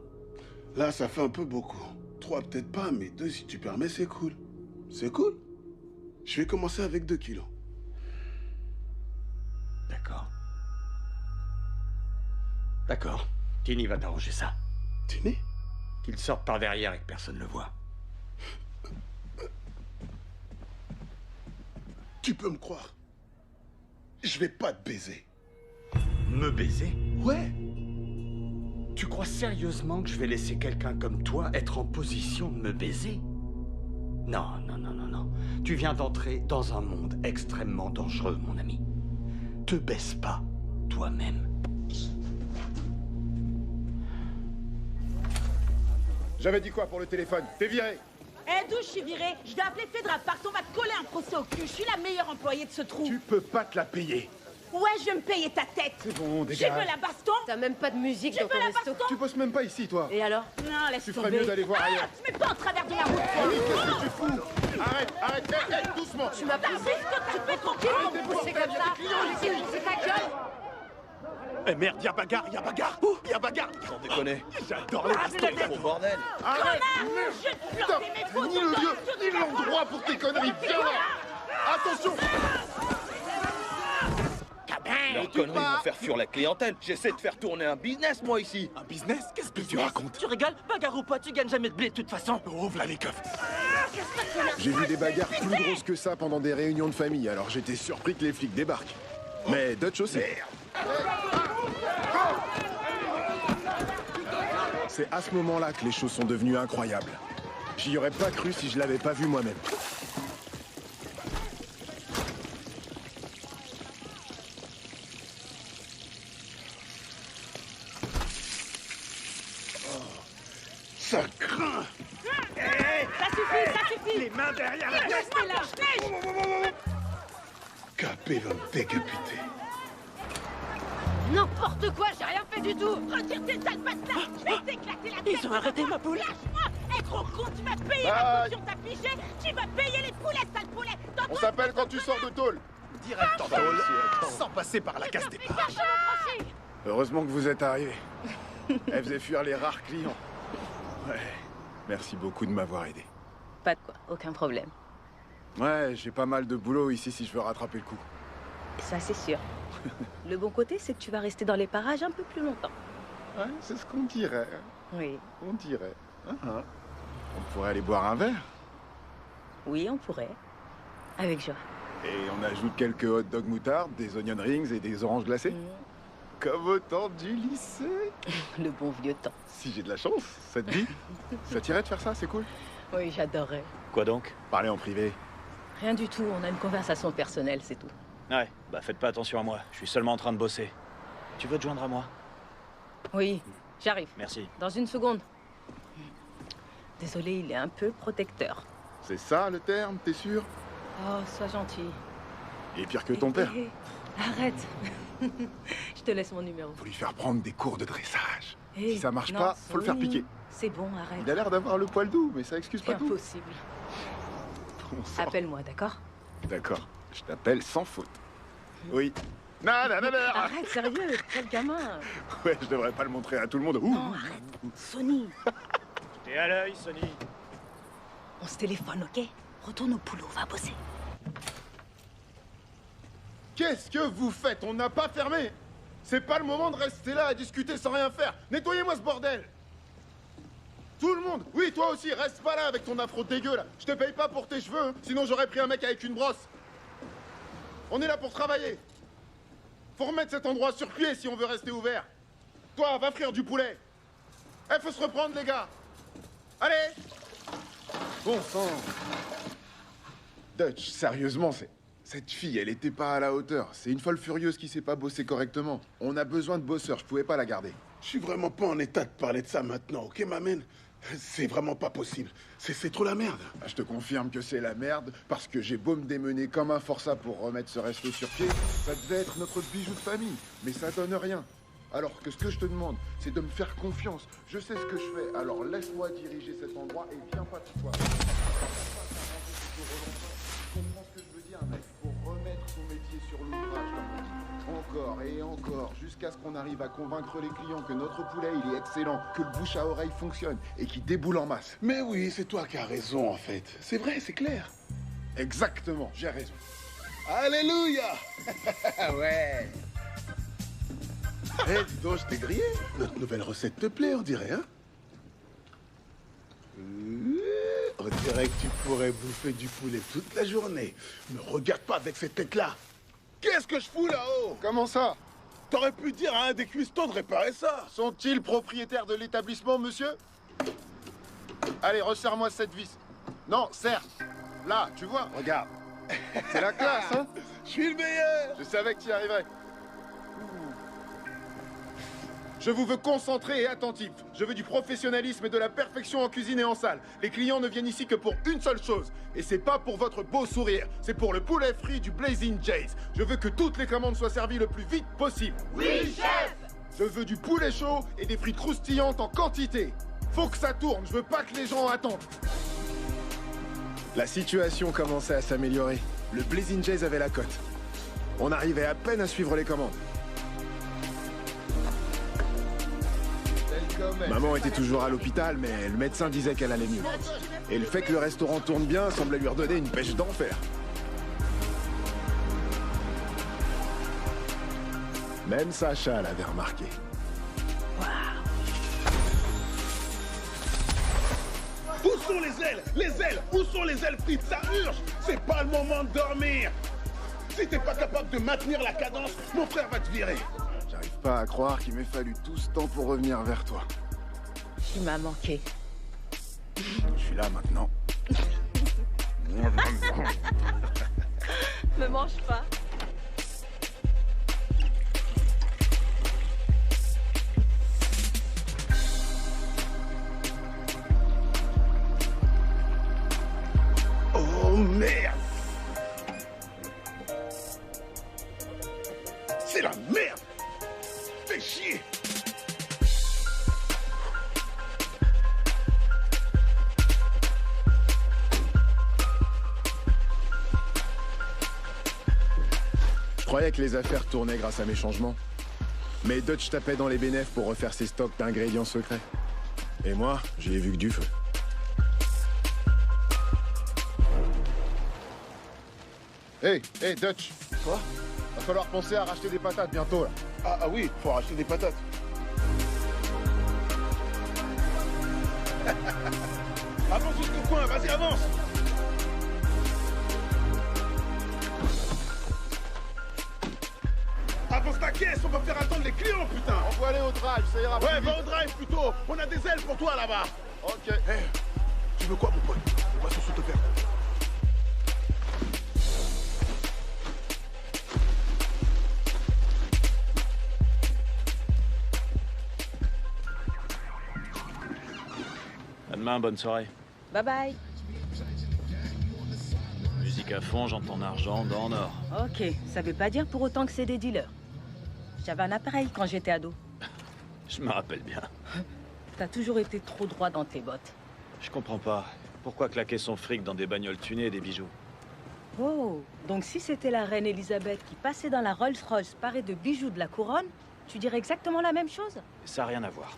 Là, ça fait un peu beaucoup. 3 peut-être pas, mais 2 si tu permets, c'est cool. C'est cool. Je vais commencer avec 2 kilos. D'accord. D'accord. Tini va t'arranger ça. Tini? Qu'il sorte par derrière et que personne ne le voit. Tu peux me croire. Je vais pas te baiser. Me baiser? Ouais. Tu crois sérieusement que je vais laisser quelqu'un comme toi être en position de me baiser? Non, non, non, non, non. Tu viens d'entrer dans un monde extrêmement dangereux, mon ami. Te baisse pas toi-même. J'avais dit quoi pour le téléphone? T'es viré. Eh, d'où je suis virée? Je vais appeler Fedra Park, on va te coller un procès au cul. Je suis la meilleure employée de ce trou. Tu peux pas te la payer. Ouais, je vais me payer ta tête. C'est bon, Tu dégage. veux la baston? T'as même pas de musique dans ton resto. Tu bosses même pas ici, toi. Et alors? Non, laisse Tu tomber. ferais mieux d'aller voir ailleurs. Tu mets pas en travers de la route. Oui, qu'est-ce que tu fous? Arrête, arrête, hey, doucement. Tu m'as poussé, tu fais tranquillement me pousser comme ça. Laissez pousser ta gueule. Eh merde, y'a bagarre, y'a bagarre. Y'a bagarre. Sans déconner. J'adore les bastons. Au bordel. Arrête. Connard, je vais te Putain, planter mes photos ni le dans lieu, la ni l'endroit pour tes conneries. Viens là. Attention. Leurs conneries vont faire fuir la clientèle. J'essaie de faire tourner un business, moi, ici. Un business? Qu'est-ce que tu racontes? Tu rigoles? Bagarre ou pas, tu gagnes jamais de blé de toute façon. Ouvre là les coffres. J'ai vu des bagarres plus grosses que ça pendant des réunions de famille, alors j'étais surpris que les flics débarquent. Mais Dutch aussi. C'est à ce moment-là que les choses sont devenues incroyables. J'y aurais pas cru si je l'avais pas vu moi-même. Ça craint. Ça suffit. Les mains derrière la tête. Laisse-moi là. Capé va me décapiter. N'importe quoi, j'ai rien fait du tout. Retire tes sales pattes là. Je vais t'éclater la tête. Ils ont arrêté ma poule. Lâche-moi. Eh, gros con, tu vas payer la caution t'as pigé. Tu vas payer les poulets, sale poulet. On s'appelle quand tu sors de tôle. Direct en tôle, sans passer par la case départ. Cherche mon profil. Heureusement que vous êtes arrivés. Elle faisait fuir les rares clients. Ouais. Merci beaucoup de m'avoir aidé. Pas de quoi, aucun problème. Ouais, j'ai pas mal de boulot ici si je veux rattraper le coup. Ça, c'est sûr. Le bon côté, c'est que tu vas rester dans les parages un peu plus longtemps. Ouais, c'est ce qu'on dirait. Oui. On dirait. On pourrait aller boire un verre. Oui, on pourrait. Avec joie. Et on ajoute quelques hot dog moutarde, des onion rings et des oranges glacées. Comme au temps du lycée. Le bon vieux temps. Si j'ai de la chance, ça te dit? Ça t'irait de faire ça, c'est cool. Oui, j'adorerais. Quoi donc? Parler en privé. Rien du tout, on a une conversation personnelle, c'est tout. Ouais, bah faites pas attention à moi. Je suis seulement en train de bosser. Tu veux te joindre à moi? Oui, j'arrive. Merci. Dans une seconde. Désolé, il est un peu protecteur. C'est ça le terme, t'es sûr? Oh, sois gentil. Et pire que ton père. Hé, arrête. Je te laisse mon numéro. Faut lui faire prendre des cours de dressage. Hé, Si ça marche non, pas, faut le faire Sonny, piquer. C'est bon, arrête. Il a l'air d'avoir le poil doux, mais ça excuse C'est pas tout. impossible. Bon sang. Appelle-moi, d'accord? D'accord, je t'appelle sans faute. Oui. Non, non, non, non. Arrête, sérieux, quel gamin. Ouais, je devrais pas le montrer à tout le monde. Ouh. Non, arrête. Sonny, T'es à l'œil, Sonny. on se téléphone, ok? Retourne au boulot, va bosser. Qu'est-ce que vous faites? On n'a pas fermé. C'est pas le moment de rester là à discuter sans rien faire. Nettoyez-moi ce bordel. Tout le monde. Oui, toi aussi, reste pas là avec ton afro dégueu là. Je te paye pas pour tes cheveux, hein. Sinon j'aurais pris un mec avec une brosse. On est là pour travailler. Faut remettre cet endroit sur pied si on veut rester ouvert. Toi, va frire du poulet. Eh, faut se reprendre les gars. Allez. Bon sang. Dutch, sérieusement, cette fille, elle était pas à la hauteur. C'est une folle furieuse qui sait pas bosser correctement. On a besoin de bosseurs, je pouvais pas la garder. Je suis vraiment pas en état de parler de ça maintenant, ok, m'amène? C'est vraiment pas possible. C'est trop la merde. Ah, je te confirme que c'est la merde, parce que j'ai beau me démener comme un forçat pour remettre ce resto sur pied, ça devait être notre bijou de famille, mais ça donne rien. Alors que ce que je te demande, c'est de me faire confiance. Je sais ce que je fais, alors laisse-moi diriger cet endroit et viens pas de toi. Tu comprends ce que je veux dire, mec? Faut remettre son métier sur l'ouvrage, comme on dit. Encore et encore, jusqu'à ce qu'on arrive à convaincre les clients que notre poulet, il est excellent, que le bouche à oreille fonctionne et qu'il déboule en masse. Mais oui, c'est toi qui as raison, en fait. C'est vrai, c'est clair. Exactement, j'ai raison. Alléluia. Ouais. Eh, dis donc, je t'ai grillé. Notre nouvelle recette te plaît, on dirait, hein? On dirait que tu pourrais bouffer du poulet toute la journée. Me regarde pas avec cette tête-là. Qu'est-ce que je fous là-haut? Comment ça? T'aurais pu dire à un des cuistots de réparer ça. Sont-ils propriétaires de l'établissement, monsieur? Allez, resserre-moi cette vis. Non, serre. Là, tu vois, regarde. C'est la classe, hein? Je suis le meilleur. Je savais que tu y arriverais. Je vous veux concentré et attentif. Je veux du professionnalisme et de la perfection en cuisine et en salle. Les clients ne viennent ici que pour une seule chose. Et c'est pas pour votre beau sourire. C'est pour le poulet frit du Blazing Jays. Je veux que toutes les commandes soient servies le plus vite possible. Oui, chef! Je veux du poulet chaud et des frites croustillantes en quantité. Faut que ça tourne. Je veux pas que les gens attendent. La situation commençait à s'améliorer. Le Blazing Jays avait la cote. On arrivait à peine à suivre les commandes. Maman était toujours à l'hôpital, mais le médecin disait qu'elle allait mieux. Et le fait que le restaurant tourne bien semblait lui redonner une pêche d'enfer. Même Sacha l'avait remarqué. Où sont les ailes? Les ailes! Où sont les ailes frites? Ça urge! C'est pas le moment de dormir! Si t'es pas capable de maintenir la cadence, mon frère va te virer! J'arrive pas à croire qu'il m'ait fallu tout ce temps pour revenir vers toi. Tu m'as manqué. Je suis là maintenant. Me mange pas. Oh merde! C'est la merde! Fais chier! Je croyais que les affaires tournaient grâce à mes changements. Mais Dutch tapait dans les bénéfices pour refaire ses stocks d'ingrédients secrets. Et moi, j'y ai vu que du feu. Hey, Dutch. Quoi? Va falloir penser à racheter des patates bientôt, là. Ah oui, faut racheter des patates. Avance jusqu'au coin, vas-y, avance! Avance ta caisse, on va faire attendre les clients, putain! On va aller au drive, ça ira plus Ouais, vite. va au drive plutôt! On a des ailes pour toi là-bas! Ok. Hey, tu veux quoi, mon pote? On va se te faire. À demain, bonne soirée. Bye bye. Musique à fond, j'entends argent dans or. Ok, ça veut pas dire pour autant que c'est des dealers. J'avais un appareil quand j'étais ado. Je me rappelle bien. T'as toujours été trop droit dans tes bottes. Je comprends pas. Pourquoi claquer son fric dans des bagnoles tunées et des bijoux? Oh, donc si c'était la reine Elisabeth qui passait dans la Rolls-Royce parée de bijoux de la couronne, tu dirais exactement la même chose? Ça n'a rien à voir.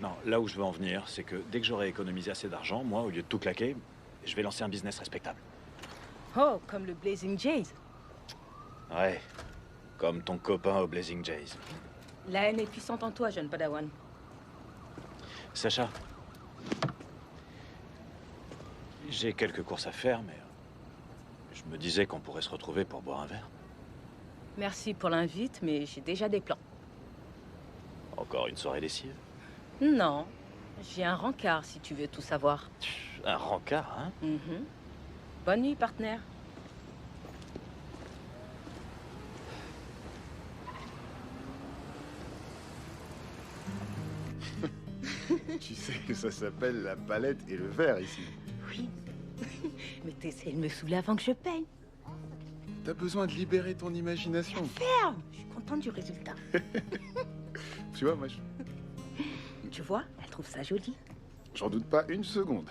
Non, là où je veux en venir, c'est que dès que j'aurai économisé assez d'argent, moi, au lieu de tout claquer, je vais lancer un business respectable. Oh, comme le Blazing Jays. Ouais, comme ton copain au Blazing Jays. La haine est puissante en toi, jeune padawan. Sacha, j'ai quelques courses à faire, mais je me disais qu'on pourrait se retrouver pour boire un verre. Merci pour l'invite, mais j'ai déjà des plans. Encore une soirée lessive? Non, j'ai un rencard si tu veux tout savoir. Un rencard, hein? Bonne nuit, partenaire. Tu sais que ça s'appelle la palette et le verre ici. Oui. Mais t'essaies de me saouler avant que je paye. T'as besoin de libérer ton imagination. Ferme! Je suis contente du résultat. Tu vois, moi, Tu vois, elle trouve ça joli. j'en doute pas une seconde.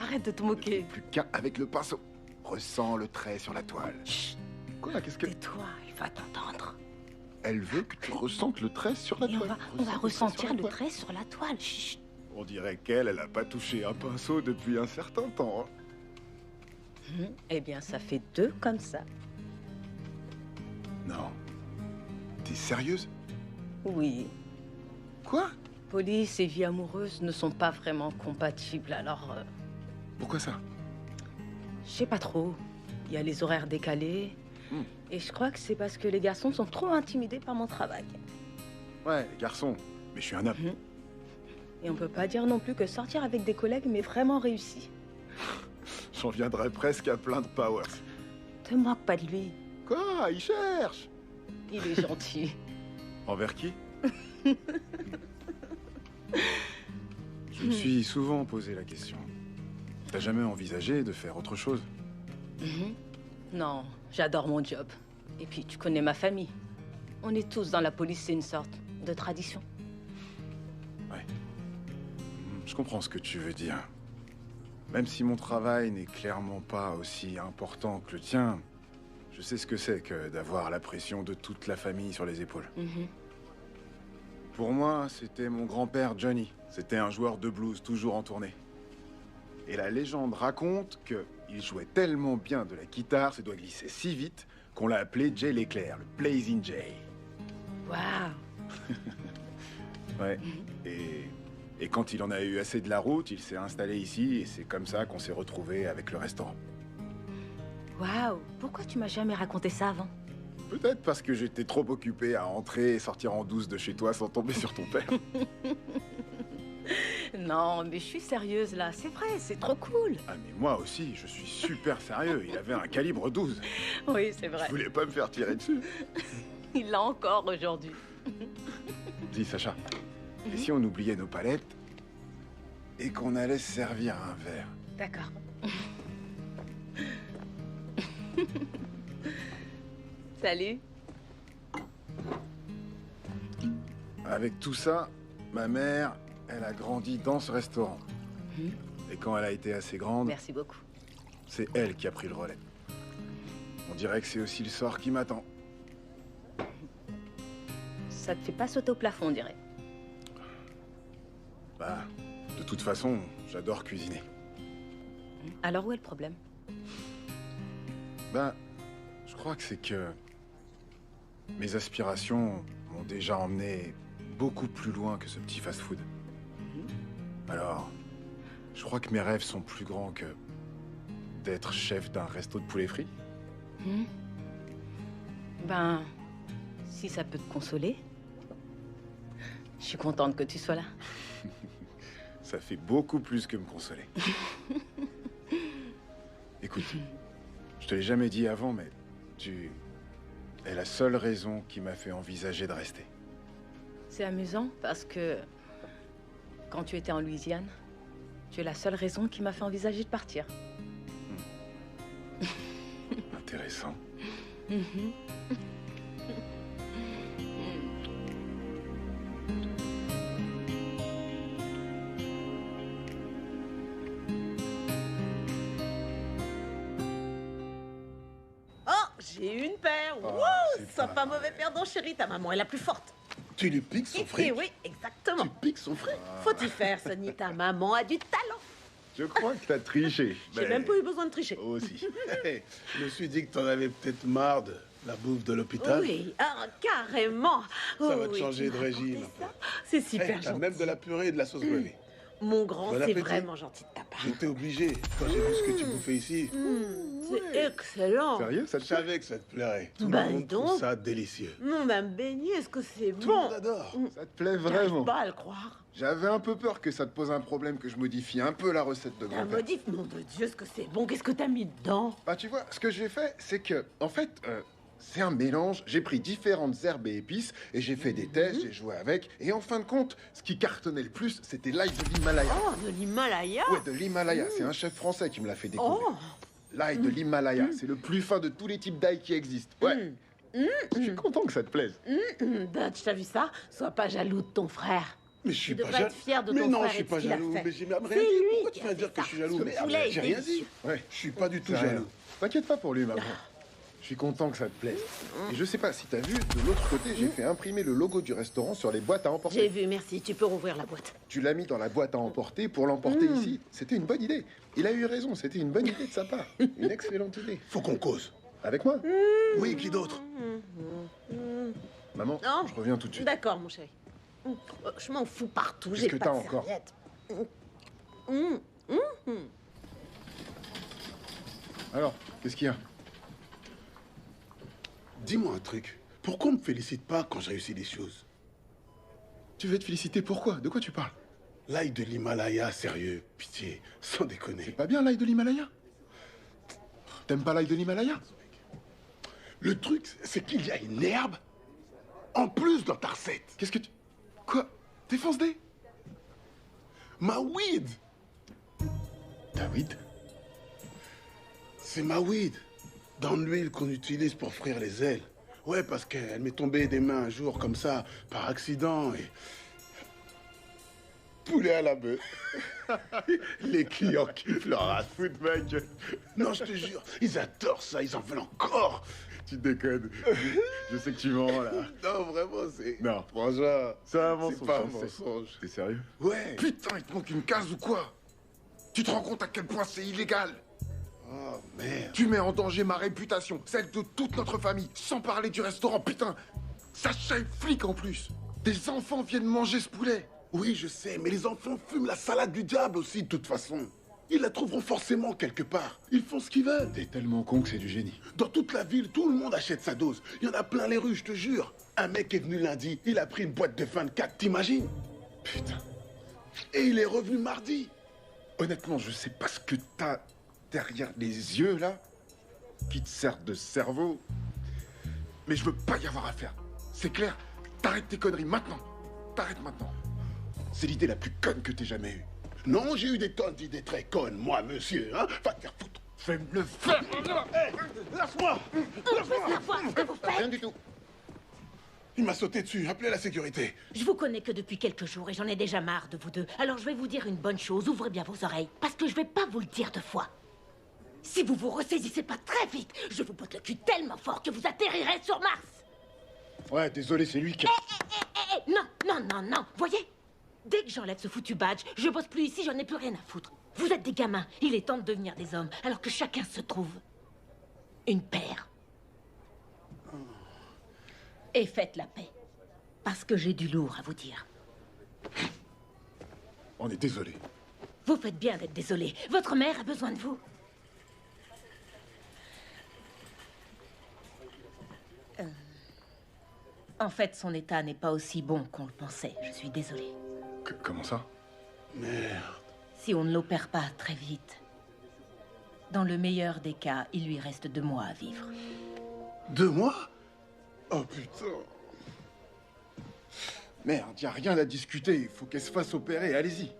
Arrête de te moquer. Plus qu'un avec le pinceau. Ressens le trait sur la toile. Chut! Quoi, qu'est-ce que... Tais-toi, il va t'entendre. Elle veut que tu ressentes le trait sur la Et toile. on va ressentir le trait sur la toile. Chut! On dirait qu'elle, elle a pas touché un pinceau depuis un certain temps. Eh bien, ça fait 2 comme ça. Non. T'es sérieuse? Oui. Quoi? Police et vie amoureuse ne sont pas vraiment compatibles, alors... Pourquoi ça? Je sais pas trop. Il y a les horaires décalés. Et je crois que c'est parce que les garçons sont trop intimidés par mon travail. Ouais, les garçons. Mais je suis un homme. Et on peut pas dire non plus que sortir avec des collègues m'est vraiment réussi. J'en viendrais presque à plaindre Powers. Te moque pas de lui. Quoi? Il cherche. Il est gentil. Envers qui? Je me suis souvent posé la question. T'as jamais envisagé de faire autre chose? Non, j'adore mon job. Et puis, tu connais ma famille. On est tous dans la police, c'est une sorte de tradition. Je comprends ce que tu veux dire. Même si mon travail n'est clairement pas aussi important que le tien, je sais ce que c'est que d'avoir la pression de toute la famille sur les épaules. Pour moi, c'était mon grand-père Johnny. C'était un joueur de blues toujours en tournée. Et la légende raconte qu'il jouait tellement bien de la guitare, ses doigts glissaient si vite, qu'on l'a appelé Jay l'éclair, le Blazing Jay. Waouh. Ouais. Et quand il en a eu assez de la route, il s'est installé ici et c'est comme ça qu'on s'est retrouvés avec le restaurant. Waouh. Pourquoi tu m'as jamais raconté ça avant? Peut-être parce que j'étais trop occupé à entrer et sortir en douce de chez toi sans tomber sur ton père. Non, mais je suis sérieuse là. C'est vrai, c'est trop cool. Ah mais moi aussi, je suis super sérieux. Il avait un calibre 12. Oui, c'est vrai. Je voulais pas me faire tirer dessus. Il l'a encore aujourd'hui. Dis Sacha, et si on oubliait nos palettes et qu'on allait se servir un verre? D'accord. Salut. Avec tout ça, ma mère, elle a grandi dans ce restaurant. Et quand elle a été assez grande... Merci beaucoup. C'est elle qui a pris le relais. On dirait que c'est aussi le sort qui m'attend. Ça te fait pas sauter au plafond, on dirait. Bah, de toute façon, j'adore cuisiner. Alors où est le problème? Ben, je crois que c'est que mes aspirations m'ont déjà emmené beaucoup plus loin que ce petit fast-food. Alors, je crois que mes rêves sont plus grands que d'être chef d'un resto de poulet frit. Ben, si ça peut te consoler, je suis contente que tu sois là. Ça fait beaucoup plus que me consoler. Écoute, je te l'ai jamais dit avant, mais tu es la seule raison qui m'a fait envisager de rester. C'est amusant parce que quand tu étais en Louisiane, tu es la seule raison qui m'a fait envisager de partir. Intéressant. Oh, j'ai une paire. Wouh, sois pas mauvais perdant, chérie. Ta maman est la plus forte. Tu lui piques son fric? Oui, exactement. Tu piques son fric? Faut y faire, Sonny. Ta maman a du talent. Je crois que t'as triché. J'ai même pas eu besoin de tricher. Aussi. Je me suis dit que t'en avais peut-être marre de la bouffe de l'hôpital. Oui, carrément. Ça va te changer de tu m'as régime. raconté ça. C'est super T'as gentil. même de la purée et de la sauce gravy. Mon grand, Bon c'est appétit. vraiment gentil de ta part. J'étais obligé quand j'ai vu ce que tu bouffais ici. C'est excellent. Sérieux, ça te Je savais que ça te plairait. Tout Bah, le monde dis donc. trouve ça délicieux. Mon âme bénie, est-ce que c'est Tout bon? le monde adore. Ça te plaît J'arrive vraiment? pas à le croire. J'avais un peu peur que ça te pose un problème, que je modifie un peu la recette de La grand-père. modif, nom de Dieu, est-ce que c'est bon? Qu'est-ce que t'as mis dedans? Bah tu vois, ce que j'ai fait, c'est que, en fait, c'est un mélange. J'ai pris différentes herbes et épices et j'ai fait des tests, j'ai joué avec. Et en fin de compte, ce qui cartonnait le plus, c'était l'ail de l'Himalaya. Oh, de l'Himalaya? Ouais, de l'Himalaya. C'est un chef français qui me l'a fait découvrir. Oh. L'ail de l'Himalaya, c'est le plus fin de tous les types d'ail qui existent. Ouais. Je suis content que ça te plaise. Dutch, t'as vu ça? Sois pas jaloux de ton frère. Mais je suis Tu pas devrais jaloux. être fier de Mais ton non, frère je et suis de pas ce qu'il a jaloux. fait. Mais j'ai même C'est rien dit. lui Pourquoi qui tu a vas fait dire que ça. je suis jaloux? Ce Merde, poulet j'ai est rien dit. délicieux. Ouais. Je suis pas du tout C'est rien. jaloux. T'inquiète pas pour lui, maman. Je suis content que ça te plaise. Et je sais pas si t'as vu, de l'autre côté, j'ai fait imprimer le logo du restaurant sur les boîtes à emporter. J'ai vu, merci. Tu peux rouvrir la boîte. Tu l'as mis dans la boîte à emporter pour l'emporter ici. C'était une bonne idée. Il a eu raison, c'était une bonne idée de sa part. Une excellente idée. Faut qu'on cause. Avec moi? Oui, qui d'autre? Maman, Non. je reviens tout de suite. D'accord, mon chéri. Je m'en fous partout, Qu'est-ce j'ai que pas t'as de encore? serviette. Alors, qu'est-ce qu'il y a? Dis-moi un truc. Pourquoi on me félicite pas quand je réussis des choses? Tu veux te féliciter pourquoi? De quoi tu parles? L'ail de l'Himalaya, sérieux, pitié, sans déconner. C'est pas bien l'ail de l'Himalaya? T'aimes pas l'ail de l'Himalaya? Le truc, c'est qu'il y a une herbe en plus dans ta recette. Qu'est-ce que tu... Quoi? T'es fonce-dé? Ma weed. Ta weed? C'est ma weed. Dans l'huile qu'on utilise pour frire les ailes. Ouais, parce qu'elle m'est tombée des mains un jour comme ça, par accident, et... Poulet à la bœuf. Les clients kiffent leur race. Fout de ma gueule. Non, je te jure, ils adorent ça, ils en veulent encore. Tu déconnes. Je sais que tu mens, là. Non, vraiment, c'est... Non. Franchement, C'est un mensonge. c'est pas un je sais. mensonge. T'es sérieux? Ouais. Putain, il te manque une case ou quoi? Tu te rends compte à quel point c'est illégal? Oh, merde. Tu mets en danger ma réputation, celle de toute notre famille, sans parler du restaurant, putain. Sacha est flic en plus. Des enfants viennent manger ce poulet. Oui, je sais, mais les enfants fument la salade du diable aussi, de toute façon. Ils la trouveront forcément quelque part. Ils font ce qu'ils veulent. T'es tellement con que c'est du génie. Dans toute la ville, tout le monde achète sa dose. Il y en a plein les rues, je te jure. Un mec est venu lundi, il a pris une boîte de 24, t'imagines? Putain. Et il est revenu mardi. Honnêtement, je sais pas ce que t'as derrière les yeux, là, qui te sert de cerveau. Mais je veux pas y avoir affaire. C'est clair? T'arrêtes tes conneries maintenant. T'arrêtes maintenant. C'est l'idée la plus conne que t'aies jamais eue. Non, j'ai eu des tonnes d'idées très connes, moi, monsieur, hein. Va te faire foutre. Fais me le faire. Hey, lâche-moi. Rien du tout. Il m'a sauté dessus, appelez la sécurité. Je vous connais que depuis quelques jours et j'en ai déjà marre de vous deux. Alors je vais vous dire une bonne chose, ouvrez bien vos oreilles, parce que je vais pas vous le dire deux fois. Si vous vous ressaisissez pas très vite, je vous botte le cul tellement fort que vous atterrirez sur Mars. Ouais, désolé, c'est lui qui... Non, voyez? Dès que j'enlève ce foutu badge, je bosse plus ici, j'en ai plus rien à foutre. Vous êtes des gamins, il est temps de devenir des hommes, alors que chacun se trouve une paire. Et faites la paix, parce que j'ai du lourd à vous dire. On est désolé. Vous faites bien d'être désolé, votre mère a besoin de vous. En fait, son état n'est pas aussi bon qu'on le pensait, je suis désolée. Comment ça? Merde. Si on ne l'opère pas très vite, dans le meilleur des cas, il lui reste 2 mois à vivre. 2 mois? Oh putain. Merde, y a rien à discuter, il faut qu'elle se fasse opérer, allez-y.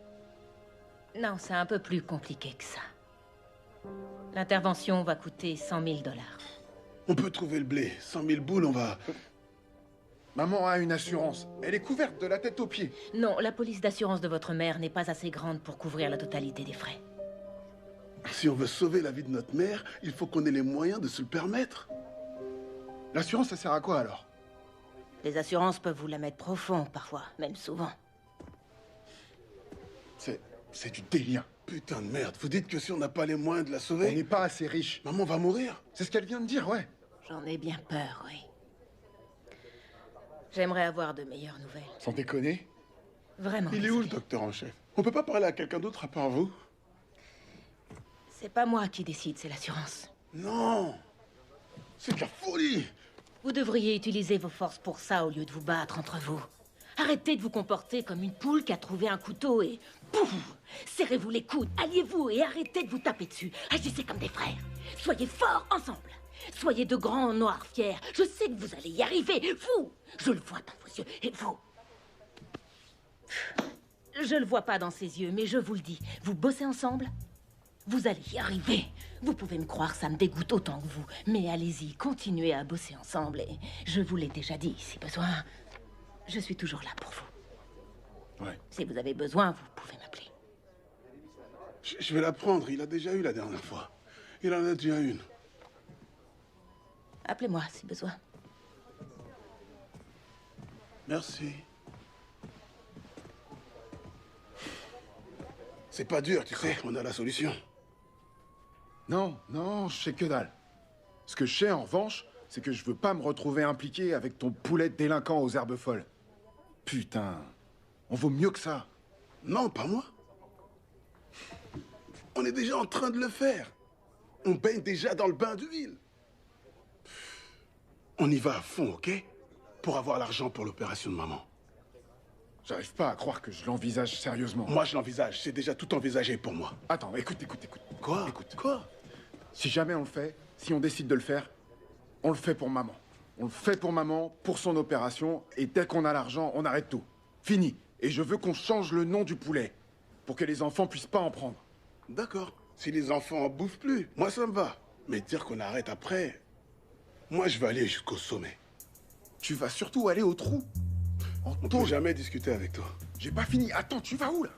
Non, c'est un peu plus compliqué que ça. L'intervention va coûter 100 000 $. On peut trouver le blé. 100 000 boules, on va... Maman a une assurance. Elle est couverte de la tête aux pieds. Non, la police d'assurance de votre mère n'est pas assez grande pour couvrir la totalité des frais. Si on veut sauver la vie de notre mère, il faut qu'on ait les moyens de se le permettre. L'assurance, ça sert à quoi alors? Les assurances peuvent vous la mettre profond, parfois, même souvent. C'est du délire. Putain de merde, vous dites que si on n'a pas les moyens de la sauver... On n'est pas assez riche. Maman va mourir? C'est ce qu'elle vient de dire, ouais. J'en ai bien peur, oui. J'aimerais avoir de meilleures nouvelles. Sans déconner? Vraiment. Il est où le docteur en chef? On peut pas parler à quelqu'un d'autre à part vous? C'est pas moi qui décide, c'est l'assurance. Non! C'est de la folie! Vous devriez utiliser vos forces pour ça au lieu de vous battre entre vous. Arrêtez de vous comporter comme une poule qui a trouvé un couteau et... Pouf! Serrez-vous les coudes, alliez-vous et arrêtez de vous taper dessus. Agissez comme des frères. Soyez forts ensemble. Soyez de grands noirs fiers. Je sais que vous allez y arriver. Vous! Je le vois dans vos yeux. Et vous? Je le vois pas dans ses yeux, mais je vous le dis. Vous bossez ensemble? Vous allez y arriver. Vous pouvez me croire, ça me dégoûte autant que vous. Mais allez-y, continuez à bosser ensemble. Et je vous l'ai déjà dit, si besoin, je suis toujours là pour vous. Ouais. Si vous avez besoin, vous pouvez m'appeler. Je vais la prendre, il a déjà eu la dernière fois. Il en a déjà une. Appelez-moi si besoin. Merci. C'est pas dur, tu sais, on a la solution. Non, je sais que dalle. Ce que je sais, en revanche, c'est que je veux pas me retrouver impliqué avec ton poulet délinquant aux herbes folles. Putain, on vaut mieux que ça. Non, pas moi. On est déjà en train de le faire. On baigne déjà dans le bain d'huile. On y va à fond, ok? Pour avoir l'argent pour l'opération de maman. J'arrive pas à croire que je l'envisage sérieusement. Moi, je l'envisage. C'est déjà tout envisagé pour moi. Attends, écoute. Quoi? Écoute. Quoi? Si jamais on le fait, si on décide de le faire, on le fait pour maman. On le fait pour maman, pour son opération, et dès qu'on a l'argent, on arrête tout. Fini. Et je veux qu'on change le nom du poulet, pour que les enfants puissent pas en prendre. D'accord. Si les enfants en bouffent plus, moi ça me va. Mais dire qu'on arrête après, moi je vais aller jusqu'au sommet. Tu vas surtout aller au trou. On peut jamais discuter avec toi. J'ai pas fini. Attends, tu vas où là?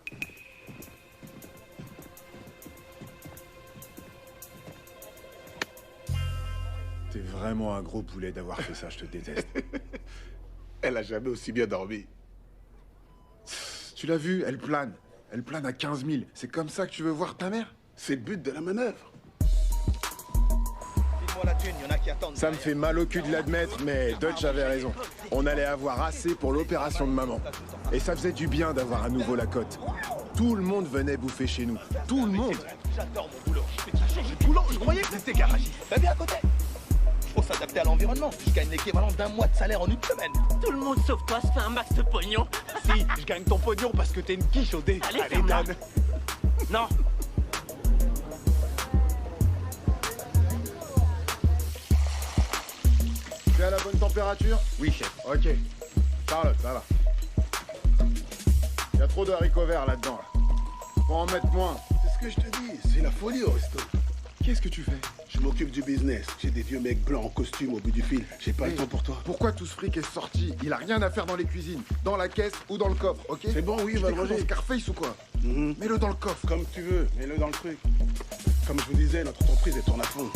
T'es vraiment un gros poulet d'avoir fait ça, je te déteste. Elle a jamais aussi bien dormi. Tu l'as vu, elle plane. Elle plane à 15 000. C'est comme ça que tu veux voir ta mère? C'est le but de la manœuvre. Ça me fait mal au cul de l'admettre, mais Dutch avait raison. On allait avoir assez pour l'opération de maman. Et ça faisait du bien d'avoir à nouveau la cote. Tout le monde venait bouffer chez nous. Tout le monde. J'adore mon boulot. Le boulot, je croyais que c'était garagiste. T'as vu à côté? Faut s'adapter à l'environnement. Je gagne l'équivalent d'un mois de salaire en une semaine. Tout le monde sauf toi se fait un max de pognon. Si, je gagne ton pognon parce que t'es une quiche au dé. Allez, ferme-la. donne. Non. Tu es à la bonne température? Oui, chef. Ok. Charlotte, ça va. Il y a trop de haricots verts là-dedans. Faut en mettre moins. C'est ce que je te dis, c'est la folie au resto. Qu'est-ce que tu fais? Je m'occupe du business. J'ai des vieux mecs blancs en costume au bout du fil. J'ai pas le temps pour toi. Pourquoi tout ce fric est sorti? Il a rien à faire dans les cuisines, dans la caisse ou dans le coffre, ok? C'est bon, oui, va le ranger. Scarface ou quoi? Mets-le dans le coffre. Comme tu veux, mets-le dans le truc. Comme je vous disais, notre entreprise est tourne à fond.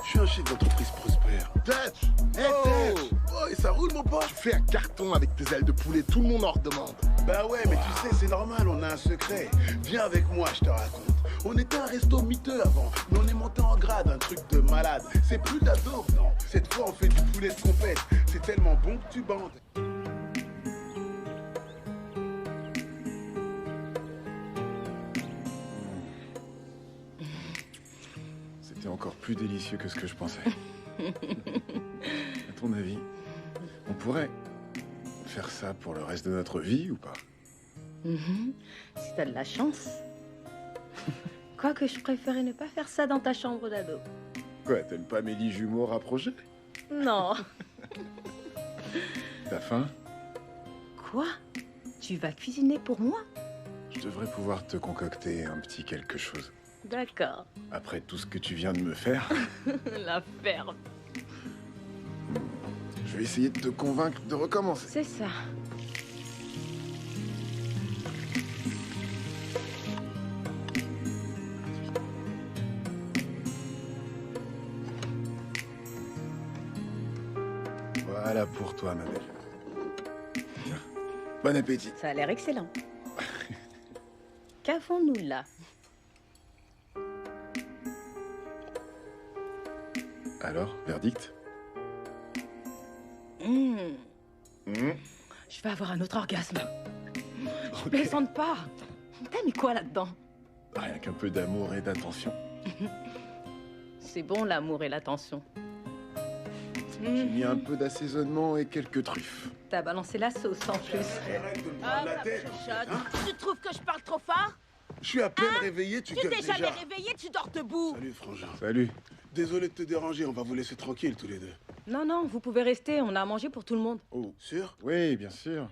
Je suis un chef d'entreprise prospère. Dutch! Hey, Dutch! Oh, et ça roule, mon pote? Tu fais un carton avec tes ailes de poulet, tout le monde en redemande. Bah ouais, mais tu sais, c'est normal, on a un secret. Viens avec moi, je te raconte. On était un resto miteux avant, mais on est monté en grade, un truc de malade. C'est plus de la dope, non. Cette fois, on fait du poulet de compète. C'est tellement bon que tu bandes. C'était encore plus délicieux que ce que je pensais. À ton avis, on pourrait faire ça pour le reste de notre vie ou pas? Si t'as de la chance. Quoique je préférais ne pas faire ça dans ta chambre d'ado. Quoi, t'aimes pas mes 10 jumeaux rapprochés? Non. T'as faim? Quoi? Tu vas cuisiner pour moi? Je devrais pouvoir te concocter un petit quelque chose. D'accord. Après tout ce que tu viens de me faire, La ferme. je vais essayer de te convaincre de recommencer. C'est ça. Voilà pour toi, ma belle. Tiens. Bon appétit. Ça a l'air excellent. Qu'avons-nous là? Alors, verdict? Je vais avoir un autre orgasme. Je plaisante pas. T'as mis quoi là-dedans? Rien qu'un peu d'amour et d'attention. C'est bon l'amour et l'attention. J'ai mis un peu d'assaisonnement et quelques truffes. T'as balancé la sauce en plus. Ah, ça me chuchote. Tu trouves que je parle trop fort? Je suis à peine réveillé, tu Tu gueules t'es déjà. jamais réveillé, tu dors debout. Salut, frangin. Salut. Désolé de te déranger, on va vous laisser tranquille tous les deux. Non, non, vous pouvez rester, on a à manger pour tout le monde. Oh, sûr? Oui, bien sûr.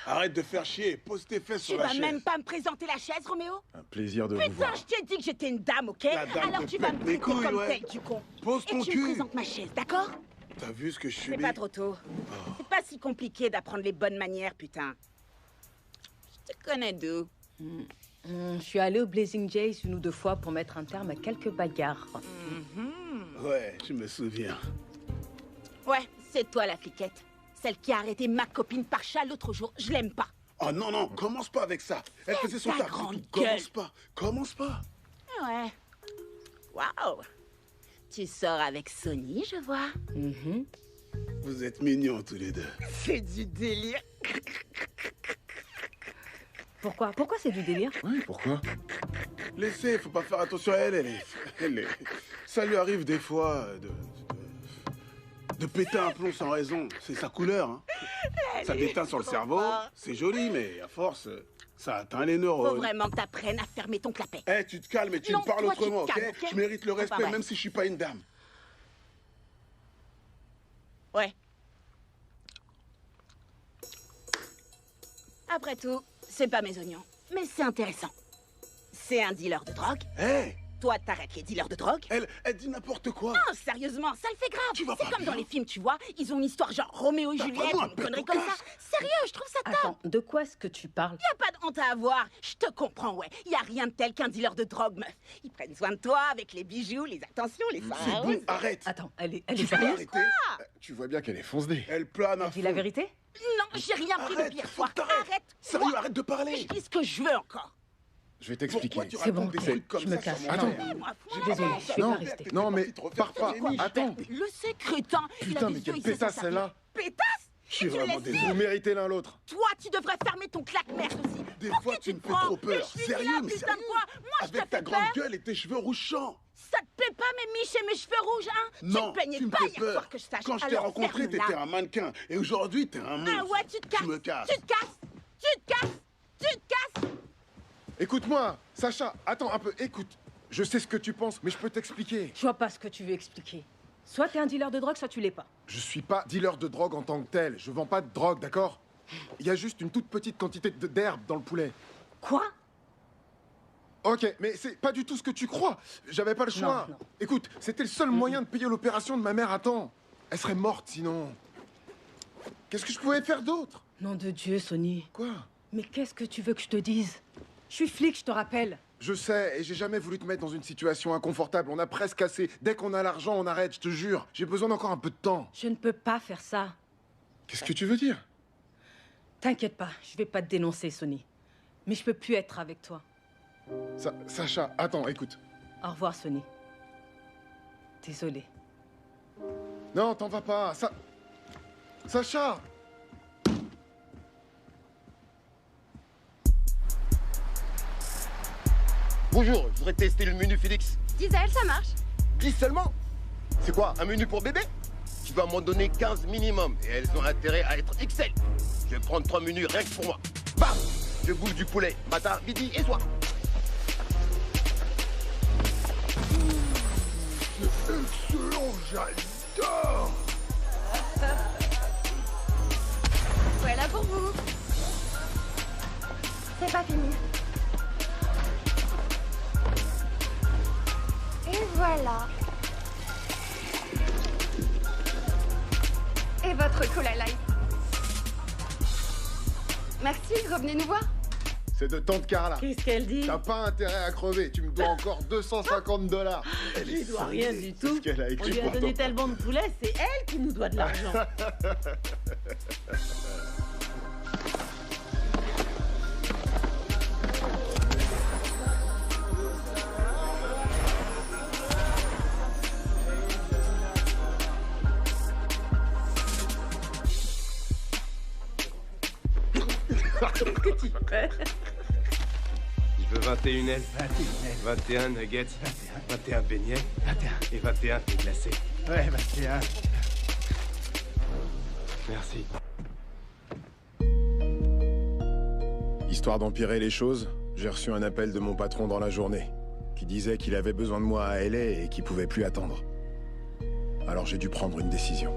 Arrête de faire chier, pose tes fesses Tu sur la vas chaise. même pas me présenter la chaise, Roméo? Un plaisir de vous Putain, voir. je t'ai dit que j'étais une dame, ok? La dame Alors te tu vas pète me les traiter couilles, comme ouais. telle, du con. Pose ton Et tu cul. me présentes ma chaise, d'accord? T'as vu ce que je suis C'est pas trop tôt. C'est pas si compliqué d'apprendre les bonnes manières, putain. Je te connais d'où? Je suis allée au Blazing Jays une ou deux fois pour mettre un terme à quelques bagarres. Ouais, je me souviens. Ouais, c'est toi la fliquette. Celle qui a arrêté ma copine par chat l'autre jour. Je l'aime pas. Oh non, non, commence pas avec ça. Elle faisait son ta taf. grande c'est tout. Commence gueule. pas, commence pas. Ouais. Waouh. Tu sors avec Sony, je vois. Vous êtes mignons tous les deux. C'est du délire. Pourquoi? Pourquoi c'est du délire? Oui, pourquoi? Laissez, faut pas faire attention à elle. Ça lui arrive des fois de péter un plomb sans raison. C'est sa couleur, hein. Ça déteint sur le cerveau, c'est joli, mais à force, ça atteint les Faut neurones. vraiment que t'apprennes à fermer ton clapet. Eh, tu te calmes et tu Non, me parles toi, tu te autrement, calmes, ok? ok? Je mérite le Enfin, respect, bref. même si je suis pas une dame. Ouais. Après tout, c'est pas mes oignons, mais c'est intéressant. C'est un dealer de drogue. Hé! Toi, t'arrêtes les dealers de drogue. Elle dit n'importe quoi. Non, sérieusement, ça le fait grave. C'est comme dans les films, tu vois. Ils ont une histoire genre Roméo et Juliette, vraiment un une connerie père comme ça. Sérieux, je trouve ça top. Attends, de quoi est-ce que tu parles? Y a pas de honte à avoir. Je te comprends, ouais. Y a rien de tel qu'un dealer de drogue, meuf. Ils prennent soin de toi avec les bijoux, les attentions, les C'est bon, arrête. Attends, elle est Tu peux sérieuse? arrêter. Tu vois bien qu'elle est foncée. Elle plane à Dis la vérité? Non, j'ai rien pris de pire soir. Arrête. Sérieux, arrête de parler. Je dis ce que je veux encore. Je vais t'expliquer. Pourquoi tu C'est bon, racontes des ok, trucs comme je me ça casse. sur mon Attends. père? Désolée, je vais Non, pas rester. non, mais pars pas. Attends. Le secrétin. Putain, mais quelle pétasse celle-là. Pétasse? Je suis Et tu vraiment laisses désolé. Vous méritez l'un l'autre. Toi, tu devrais fermer ton claque-merde aussi. Des Pour fois, qui tu me te fais prends? trop peur. Mais je suis Sérieux, là, mais putain sérieux. de quoi? Moi, je te Avec ta fais grande peur? gueule et tes cheveux rougeants. Ça te plaît pas, mes miches et mes cheveux rouges, hein? Tu Non, te plaignais tu me pas fais hier peur. soir que je sache. Quand je t'ai Alors, rencontré, ferme-la. t'étais un mannequin. Et aujourd'hui, t'es un monstre. Ah ouais, tu te casses. Je me casse. Tu te casses. Tu te casses. Tu te casses. Écoute-moi, Sacha, attends un peu, écoute. Je sais ce que tu penses, mais je peux t'expliquer. Je vois pas ce que tu veux expliquer. Soit t'es un dealer de drogue, soit tu l'es pas. Je suis pas dealer de drogue en tant que tel. Je vends pas de drogue, d'accord? Il y a juste une toute petite quantité d'herbe dans le poulet. Quoi? Ok, mais c'est pas du tout ce que tu crois. J'avais pas le choix. Non. Écoute, c'était le seul moyen de payer l'opération de ma mère à temps. Elle serait morte sinon. Qu'est-ce que je pouvais faire d'autre? Nom de Dieu, Sonny. Quoi? Mais qu'est-ce que tu veux que je te dise? Je suis flic, je te rappelle. Je sais, et j'ai jamais voulu te mettre dans une situation inconfortable. On a presque assez. Dès qu'on a l'argent, on arrête, je te jure. J'ai besoin d'encore un peu de temps. Je ne peux pas faire ça. Qu'est-ce que tu veux dire? T'inquiète pas, je vais pas te dénoncer, Sonny. Mais je peux plus être avec toi. Sacha, attends, écoute. Au revoir, Sonny. Désolé. Non, t'en vas pas. Sacha! Bonjour, je voudrais tester le menu Félix. 10 à elle, ça marche. 10 seulement? C'est quoi, un menu pour bébé? Tu vas m'en donner 15 minimum et elles ont intérêt à être XL. Je vais prendre 3 menus rien que pour moi. Bam! Je bouffe du poulet, matin, midi et soir. C'est excellent, j'adore. Voilà pour vous. C'est pas fini. Et voilà. Et votre cola light. Merci, revenez nous voir. C'est de tante Carla. Qu'est-ce qu'elle dit? T'as pas intérêt à crever. Tu me dois encore $250. Je lui dois rien du tout. Qu'est-ce qu'elle a On écrit lui a pour donné toi. tellement de poulet, c'est elle qui nous doit de l'argent. Qu'est-ce que tu fais? Je veux 21 ailes. 21 nuggets. 21 beignets. Et 21 thé glacés. Ouais, 21. Merci. Histoire d'empirer les choses, j'ai reçu un appel de mon patron dans la journée, qui disait qu'il avait besoin de moi à LA et qu'il pouvait plus attendre. Alors j'ai dû prendre une décision.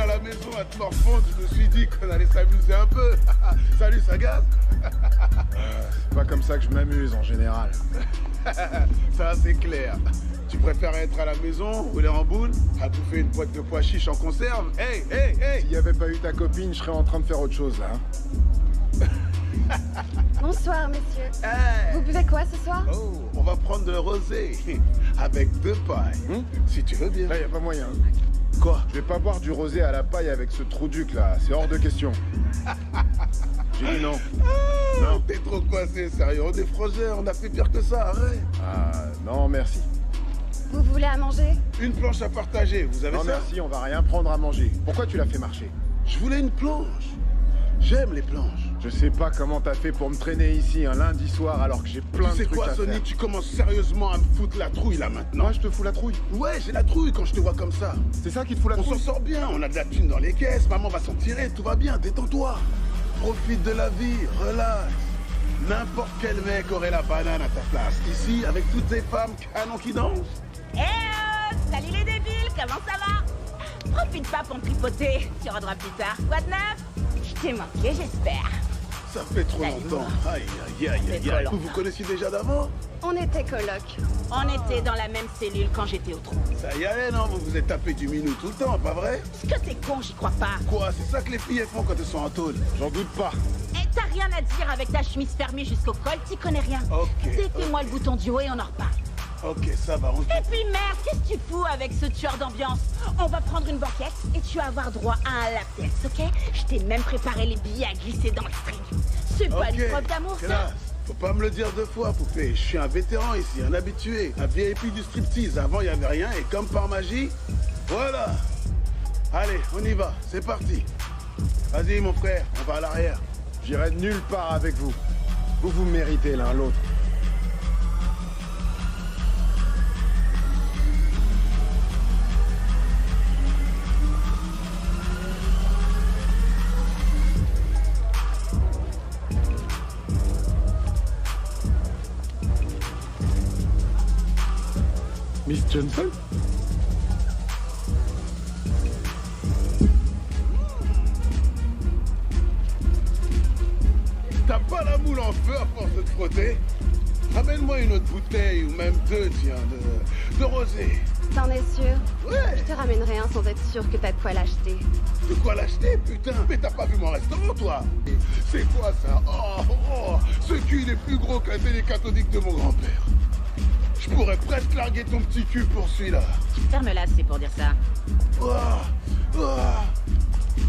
à la maison à te morfondre, je me suis dit qu'on allait s'amuser un peu. Salut, ça gaz? C'est pas comme ça que je m'amuse en général. Ça, c'est clair. Tu préfères être à la maison, rouler en boule, à bouffer une boîte de pois chiches en conserve? Hey, hey, hey! S'il y avait pas eu ta copine, je serais en train de faire autre chose, là. Bonsoir, messieurs. Vous buvez quoi ce soir? Oh, on va prendre de rosé avec 2 pailles, si tu veux bien. Là, y a pas moyen. Quoi? Je vais pas boire du rosé à la paille avec ce trou duc, là. C'est hors de question. J'ai dit non. Non. T'es trop coincé, sérieux. On est frangeurs, on a fait pire que ça, arrête. Ah, non, merci. Vous voulez à manger? Une planche à partager, vous avez non, ça? Non, merci, on va rien prendre à manger. Pourquoi tu l'as fait marcher? Je voulais une planche. J'aime les planches. Je sais pas comment t'as fait pour me traîner ici un lundi soir alors que j'ai plein de trucs à faire. Tu sais quoi, Sony, tu commences sérieusement à me foutre la trouille là maintenant. Moi, je te fous la trouille? Ouais, j'ai la trouille quand je te vois comme ça. C'est ça qui te fout la trouille? On s'en sort bien, on a de la thune dans les caisses, maman va s'en tirer, tout va bien, détends-toi. Profite de la vie, relax. N'importe quel mec aurait la banane à ta place. Ici, avec toutes ces femmes canons qui dansent. Salut les débiles, comment ça va? Profite pas pour me tripoter, tu rendras plus tard. Quoi de neuf? Je t'ai manqué, j'espère. Ça fait trop longtemps. Aïe, aïe, aïe, aïe, aïe. Vous vous connaissiez déjà d'avant? On était colocs. On était dans la même cellule quand j'étais au trou. Ça y allait, non? Vous vous êtes tapé du minou tout le temps, pas vrai? Est-ce que t'es con, j'y crois pas. Quoi? C'est ça que les filles elles font quand elles sont en tôle? J'en doute pas. Eh, t'as rien à dire avec ta chemise fermée jusqu'au col, t'y connais rien. Ok. Défais-moi le bouton du haut et on en reparle. Ok, ça va, on... Et puis merde, qu'est-ce que tu fous avec ce tueur d'ambiance? On va prendre une banquette et tu vas avoir droit à un latex, ok? Je t'ai même préparé les billets à glisser dans le string. C'est pas une preuve d'amour, ça? Faut pas me le dire 2 fois, poupée. Je suis un vétéran ici, un habitué. Un VIP du striptease. Avant, il y avait rien et comme par magie, voilà. Allez, on y va. C'est parti. Vas-y, mon frère, on va à l'arrière. J'irai nulle part avec vous. Vous me méritez l'un l'autre. Miss Johnson? T'as pas la moule en feu à force de te frotter? Ramène-moi une autre bouteille, ou même 2, tiens, de rosé. T'en es sûr? Ouais. Je te ramènerai un sans être sûr que t'as de quoi l'acheter. De quoi l'acheter, putain? Mais t'as pas vu mon restaurant, toi? C'est quoi, ça? Oh, ce cul, il est plus gros qu'un télé cathodique de mon grand-père. Je pourrais presque larguer ton petit cul pour celui-là. Ferme-la, c'est pour dire ça.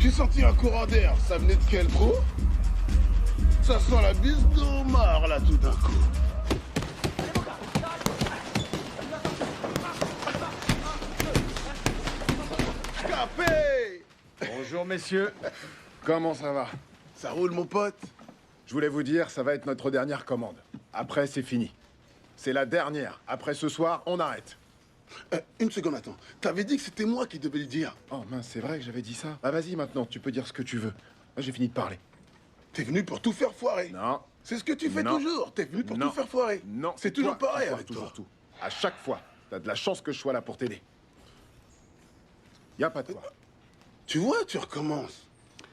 J'ai senti un courant d'air. Ça venait de quel trou? Ça sent la bise d'Omar, là, tout d'un coup. Capé! Bonjour, messieurs. Comment ça va? Ça roule, mon pote? Je voulais vous dire, ça va être notre dernière commande. Après, c'est fini. C'est la dernière. Après ce soir, on arrête. Une seconde, attends. T'avais dit que c'était moi qui devais le dire. Oh mince, c'est vrai que j'avais dit ça. Ah vas-y maintenant, tu peux dire ce que tu veux. Moi, j'ai fini de parler. T'es venu pour tout faire foirer. Non. C'est ce que tu fais Non. toujours. T'es venu pour Non. tout faire foirer. Non. C'est toujours Toi, pareil toi, avec toujours toi. tout. À chaque fois, t'as de la chance que je sois là pour t'aider. Y a pas de quoi. Tu vois, tu recommences.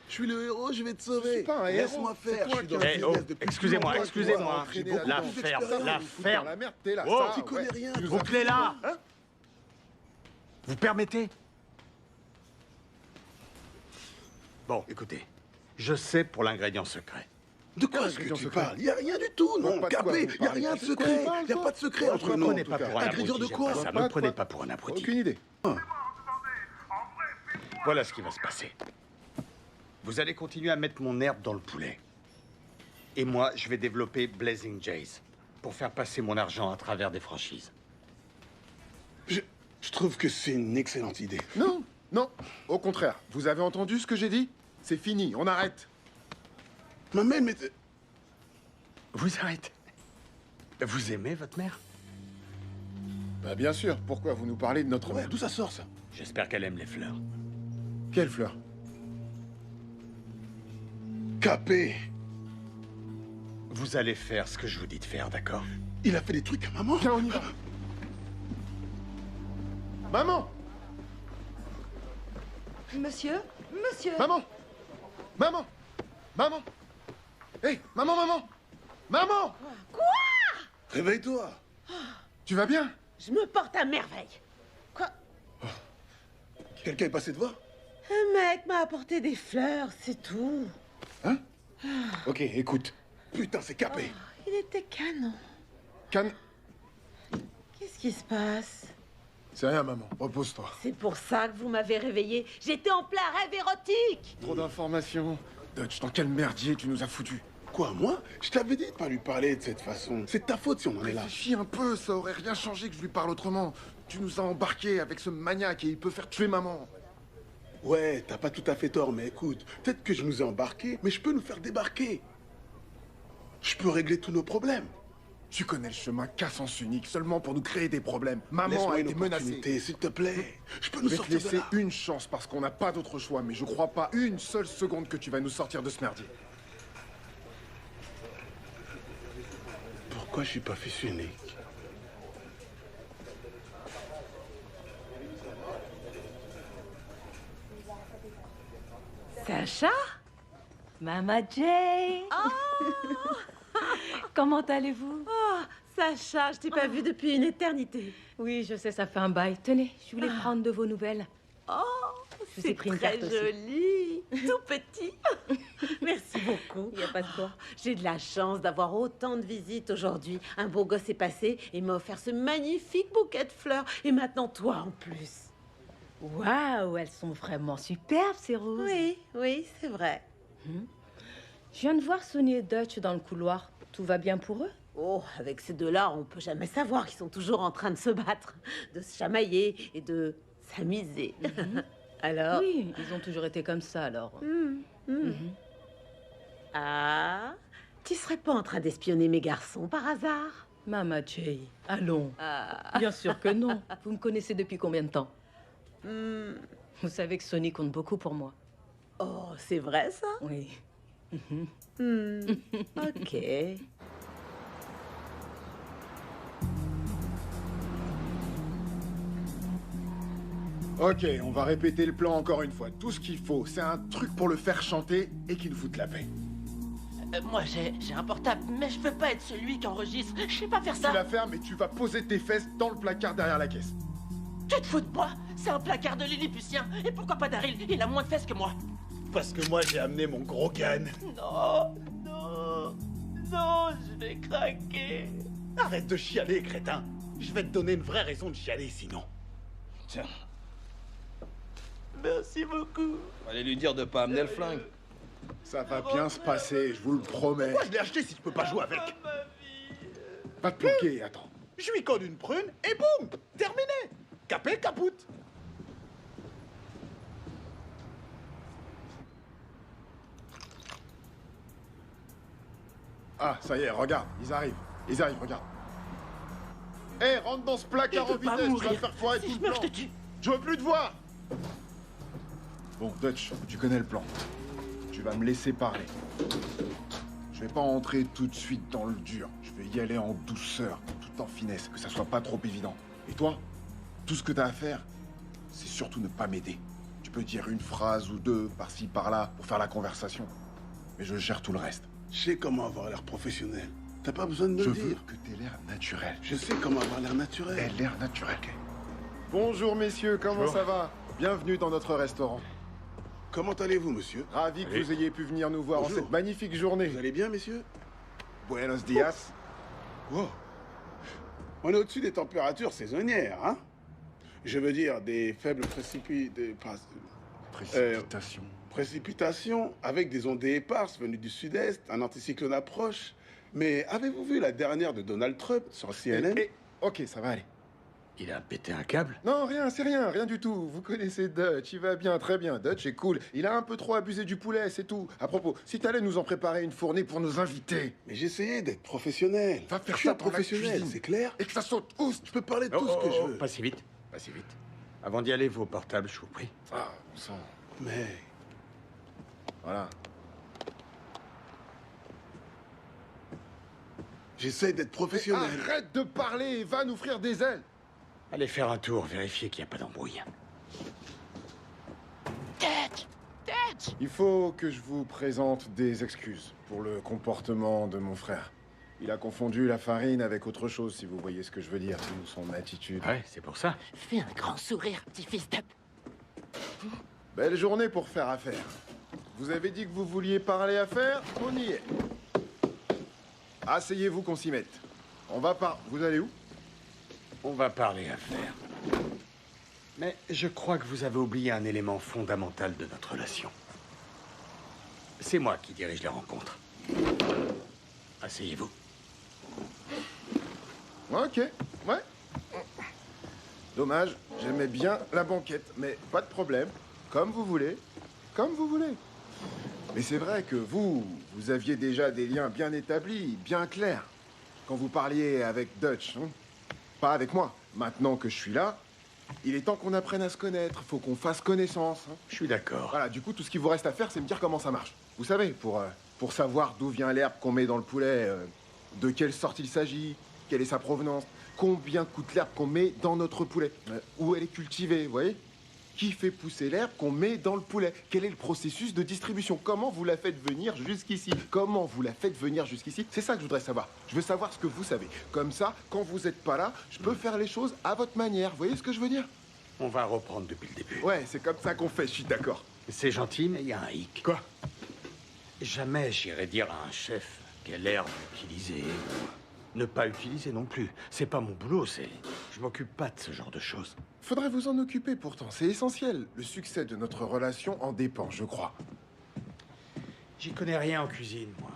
Je suis le héros, je vais te sauver. Laisse-moi faire. Je suis dans le business depuis excusez-moi, longtemps, excusez-moi. j'ai beaucoup La plus ferme, d'expérience. la Vous foutre ferme. dans la merde, t'es là. Oh, tu connais rien. Vous clés-là. Hein? Vous permettez? Bon, écoutez. Je sais pour l'ingrédient secret. De quoi est-ce que tu parles? Y a rien du tout, non, Capé. Y a rien de secret. Y a pas de secret entre nous. Ne me prenez pas pour un Ingrédient de abruti, quoi? j'aime pas ça. Ne me prenez pas pour un abruti. Aucune idée. Voilà ce qui va se passer. Vous allez continuer à mettre mon herbe dans le poulet. Et moi, je vais développer Blazing Jays pour faire passer mon argent à travers des franchises. Je trouve que c'est une excellente idée. Non, non. Au contraire. Vous avez entendu ce que j'ai dit? C'est fini, on arrête. Maman, mais... Vous arrêtez? Vous aimez votre mère? Bah bien sûr. Pourquoi vous nous parlez de notre mère? D'où ça sort, ça? J'espère qu'elle aime les fleurs. Quelle fleur? Capé. Vous allez faire ce que je vous dis de faire, d'accord? Il a fait des trucs à maman. Tiens, on y va. Maman! Monsieur? Monsieur? Maman! Maman! Maman! Hé, maman, maman! Maman! Quoi? Réveille-toi! Tu vas bien? Je me porte à merveille. Quoi? Quelqu'un est passé te voir? Un mec m'a apporté des fleurs, c'est tout. Hein? Ok, écoute. Putain, c'est capé. Il était canon. Qu'est-ce qui se passe? C'est rien, maman. Repose-toi. C'est pour ça que vous m'avez réveillée. J'étais en plein rêve érotique. Trop d'informations. Dutch, dans quel merdier tu nous as foutus? Quoi, moi? Je t'avais dit de pas lui parler de cette façon. C'est de ta faute si on en est là. Réfléchis un peu, ça aurait rien changé que je lui parle autrement. Tu nous as embarqués avec ce maniaque et il peut faire tuer maman. Ouais, t'as pas tout à fait tort, mais écoute, peut-être que je nous ai embarqués, mais je peux nous faire débarquer. Je peux régler tous nos problèmes. Tu connais le chemin qu'à sens unique, seulement pour nous créer des problèmes. Maman Laisse-moi a une été menacée. opportunité, s'il te plaît. Je peux Je nous vais te sortir de laisser là. une chance parce qu'on n'a pas d'autre choix, mais je crois pas une seule seconde que tu vas nous sortir de ce merdier. Pourquoi je suis pas fils unique? Sacha? Mama Jane? Comment allez-vous? Oh, Sacha, je t'ai pas vue depuis une éternité. Oui, je sais, ça fait un bail. Tenez, je voulais prendre de vos nouvelles. Oh, Je vous ai c'est pris une très carte aussi. joli, tout petit. Merci beaucoup. Il n'y a pas de quoi. J'ai de la chance d'avoir autant de visites aujourd'hui. Un beau gosse est passé et m'a offert ce magnifique bouquet de fleurs. Et maintenant, toi en plus. Waouh, elles sont vraiment superbes, ces roses. Oui, oui, c'est vrai. Je viens de voir Sonny et Dutch dans le couloir. Tout va bien pour eux? Oh, avec ces deux-là, on peut jamais savoir qu'ils sont toujours en train de se battre, de se chamailler et de s'amuser. Alors? Oui, ils ont toujours été comme ça, alors. Ah, tu serais pas en train d'espionner mes garçons par hasard? Mama Jay, allons. Ah. Bien sûr que non. Vous me connaissez depuis combien de temps? Vous savez que Sonny compte beaucoup pour moi. Oh, c'est vrai ça? Oui. Ok. Ok, on va répéter le plan encore une fois. Tout ce qu'il faut, c'est un truc pour le faire chanter et qu'il foute la paix. Moi, j'ai un portable, mais je veux pas être celui qui enregistre. Je sais pas faire ça. Tu la fermes et tu vas poser tes fesses dans le placard derrière la caisse. Tu te fous de moi? C'est un placard de Lilliputien. Et pourquoi pas Daryl? Il a moins de fesses que moi. Parce que moi, j'ai amené mon gros canne. Non, non, non, je vais craquer. Arrête de chialer, crétin. Je vais te donner une vraie raison de chialer, sinon. Tiens, Merci beaucoup. allez lui dire de pas amener le flingue. Ça va bien se passer, je vous le promets. Pourquoi je l'ai acheté si tu peux pas jouer avec? Va te planquer, attends. Je lui colle une prune et boum! Terminé! Capé, caput! Ah, ça y est, regarde, ils arrivent. Ils arrivent, regarde. Hé, rentre dans ce placard en vitesse, tu vas faire foirer tout le plan. Je veux plus te voir. Bon, Dutch, tu connais le plan. Tu vas me laisser parler. Je vais pas entrer tout de suite dans le dur. Je vais y aller en douceur, tout en finesse, que ça soit pas trop évident. Et toi, tout ce que t'as à faire, c'est surtout ne pas m'aider. Tu peux dire une phrase ou deux, par-ci, par-là, pour faire la conversation. Mais je gère tout le reste. Je sais comment avoir l'air professionnel. T'as pas besoin de me Je le veux dire. que t'aies l'air naturel. Je sais comment avoir l'air naturel. Aie l'air naturel. Bonjour messieurs, comment Bonjour. ça va? Bienvenue dans notre restaurant. Comment allez-vous, monsieur? Ravi que vous ayez pu venir nous voir Bonjour. en cette magnifique journée. Vous allez bien, messieurs? Buenos dias. Wow. On est au-dessus des températures saisonnières, hein? Je veux dire, des faibles précipitations avec des ondées éparses venues du sud-est, un anticyclone approche. Mais avez-vous vu la dernière de Donald Trump sur CNN? Ok, ça va aller. Il a pété un câble? Non, rien, c'est rien, rien du tout. Vous connaissez Dutch, il va bien, très bien. Dutch est cool. Il a un peu trop abusé du poulet, c'est tout. À propos, si t'allais nous en préparer une fournée pour nos invités. Mais j'essayais d'être professionnel. Va faire Je suis ça un dans la professionnel, cuisine. c'est clair? Et que ça saute oust. Je peux parler de tout ce que je veux. Pas si vite, pas si vite. Avant d'y aller, vos portables, je vous prie. Ah, on sent. Mais... Voilà. J'essaie d'être professionnel. Arrête de parler et va nous frire des ailes. Allez faire un tour, vérifier qu'il n'y a pas d'embrouille. Dutch! Il faut que je vous présente des excuses pour le comportement de mon frère. Il a confondu la farine avec autre chose, si vous voyez ce que je veux dire, ou son attitude. Ouais, c'est pour ça. Fais un grand sourire, petit fils de... Belle journée pour faire affaire. Vous avez dit que vous vouliez parler affaires, on y est. Asseyez-vous qu'on s'y mette. On va pas... Vous allez où? On va parler affaires. Mais je crois que vous avez oublié un élément fondamental de notre relation. C'est moi qui dirige les rencontres. Asseyez-vous. Ok, ouais. Dommage, j'aimais bien la banquette, mais pas de problème. Comme vous voulez, comme vous voulez. Mais c'est vrai que vous aviez déjà des liens bien établis, bien clairs. Quand vous parliez avec Dutch, hein. Pas avec moi. Maintenant que je suis là, il est temps qu'on apprenne à se connaître. Faut qu'on fasse connaissance. Hein. Je suis d'accord. Voilà, du coup, tout ce qu'il vous reste à faire, c'est me dire comment ça marche. Vous savez, pour savoir d'où vient l'herbe qu'on met dans le poulet, de quelle sorte il s'agit, quelle est sa provenance, combien coûte l'herbe qu'on met dans notre poulet, où elle est cultivée, vous voyez? Qui fait pousser l'herbe qu'on met dans le poulet? Quel est le processus de distribution? Comment vous la faites venir jusqu'ici? Comment vous la faites venir jusqu'ici? C'est ça que je voudrais savoir. Je veux savoir ce que vous savez. Comme ça, quand vous n'êtes pas là, je peux faire les choses à votre manière. Vous voyez ce que je veux dire? On va reprendre depuis le début. Ouais, c'est comme ça qu'on fait, je suis d'accord. C'est gentil, mais il y a un hic. Quoi? Jamais j'irai dire à un chef quelle herbe utiliser ou ne pas utiliser non plus. C'est pas mon boulot, c'est... Je m'occupe pas de ce genre de choses. Faudrait vous en occuper pourtant, c'est essentiel. Le succès de notre relation en dépend, je crois. J'y connais rien en cuisine, moi.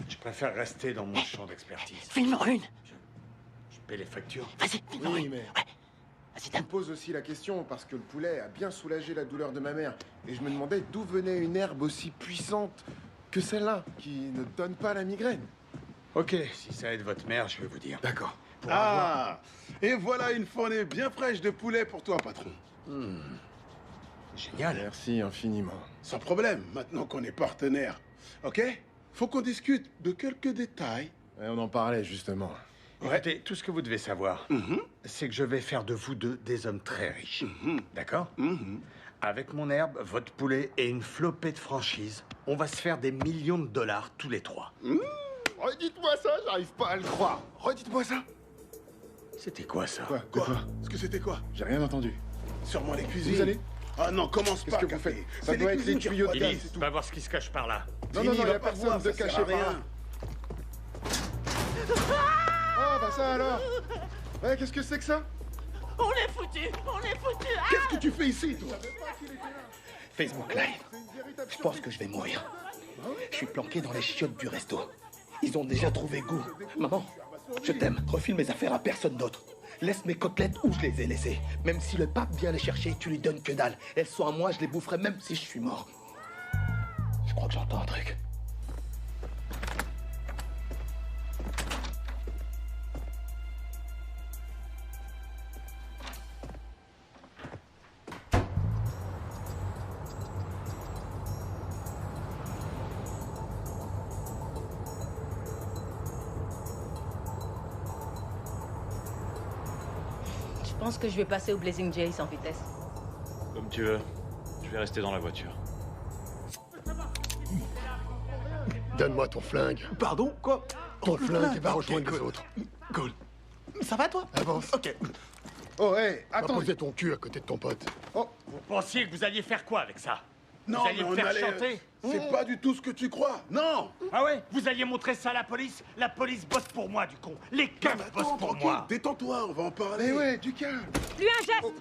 Je préfère rester dans mon champ d'expertise. File-moi une! Je paie les factures. Vas-y, file-moi Oui, une! mais... Ouais. Vas-y, Je me pose aussi la question parce que le poulet a bien soulagé la douleur de ma mère. Et je me demandais d'où venait une herbe aussi puissante que celle-là, qui ne donne pas la migraine. Ok, si ça aide votre mère, je vais vous dire. D'accord. Ah! Et voilà une fournée bien fraîche de poulet pour toi, patron. Génial. Merci infiniment. Sans problème, maintenant qu'on est partenaires. Ok? Faut qu'on discute de quelques détails. Ouais, on en parlait justement. Écoutez, tout ce que vous devez savoir, c'est que je vais faire de vous deux des hommes très riches. D'accord? Avec mon herbe, votre poulet et une flopée de franchises, on va se faire des millions de dollars tous les trois. Redites-moi ça, j'arrive pas à le croire. Redites-moi ça. C'était quoi ça? Quoi? Est-ce que c'était quoi? J'ai rien entendu. Sûrement les cuisines. Vous allez? Ah non, commence pas, Qu'est-ce que vous faites? Ça doit être les tuyaux de gaz, c'est tout. Va voir ce qui se cache par là. Non, il y a personne de caché par là. Ah, bah ça alors. Ouais, qu'est-ce que c'est que ça? On est foutus! On est foutus! Ah! Qu'est-ce que tu fais ici, toi? Facebook Live. Je pense que je vais mourir. Je suis planqué dans les chiottes du resto. Ils ont déjà trouvé goût. Maman, je t'aime. Refile mes affaires à personne d'autre. Laisse mes côtelettes où je les ai laissées. Même si le pape vient les chercher, tu lui donnes que dalle. Elles sont à moi, je les boufferai même si je suis mort. Je crois que j'entends un truc. Je pense que je vais passer au Blazing Jay sans vitesse. Comme tu veux. Je vais rester dans la voiture. Donne-moi ton flingue. Pardon? Quoi? Ton flingue va rejoindre les autres. Cool. Ça va, toi? Avance. Ok. Oh, hé, Va attends. poser ton cul à côté de ton pote. Oh, Vous pensiez que vous alliez faire quoi avec ça? Non, Vous alliez mais me on faire allait... chanter? C'est pas du tout ce que tu crois. Non! Ah ouais? Vous alliez montrer ça à la police? La police bosse pour moi, du con. Les keufs bossent pour tranquille, moi. détends-toi, on va en parler. mais ouais, du calme. Lui un geste!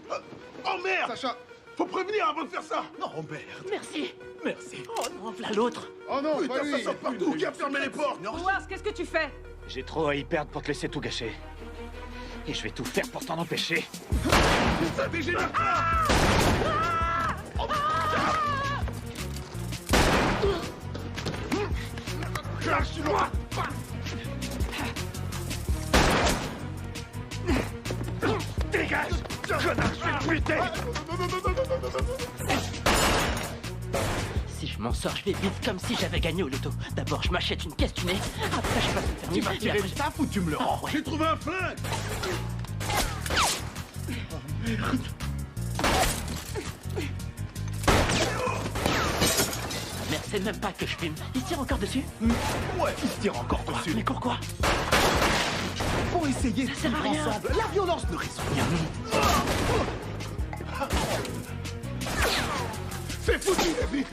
Oh merde! Sacha. Faut prévenir avant de faire ça. Non, merde. Merci! Merci. Oh non, voilà l'autre! Oh non, Putain, pas lui. ça sort partout. Qui a fermé les portes? Wars, qu'est-ce que tu fais? J'ai trop à y perdre pour te laisser tout gâcher. Et je vais tout faire pour t'en empêcher. Ça dégénère. Lâche-moi. Dégage! Connard, je vais te buter! Si je m'en sors, je vais vite comme si j'avais gagné au loto. D'abord, je m'achète une caisse du nez. Après, je passe le permis. Tu vas tirer puis le taf ou tu me le rends? ouais. J'ai trouvé un flingue. sait même pas que je filme. Il se tire encore dessus? Ouais, il se tire encore dessus. Mais pourquoi? Pour essayer de Ça sert à vivre rien. ensemble. La violence ne résout rien. C'est foutu, les flics.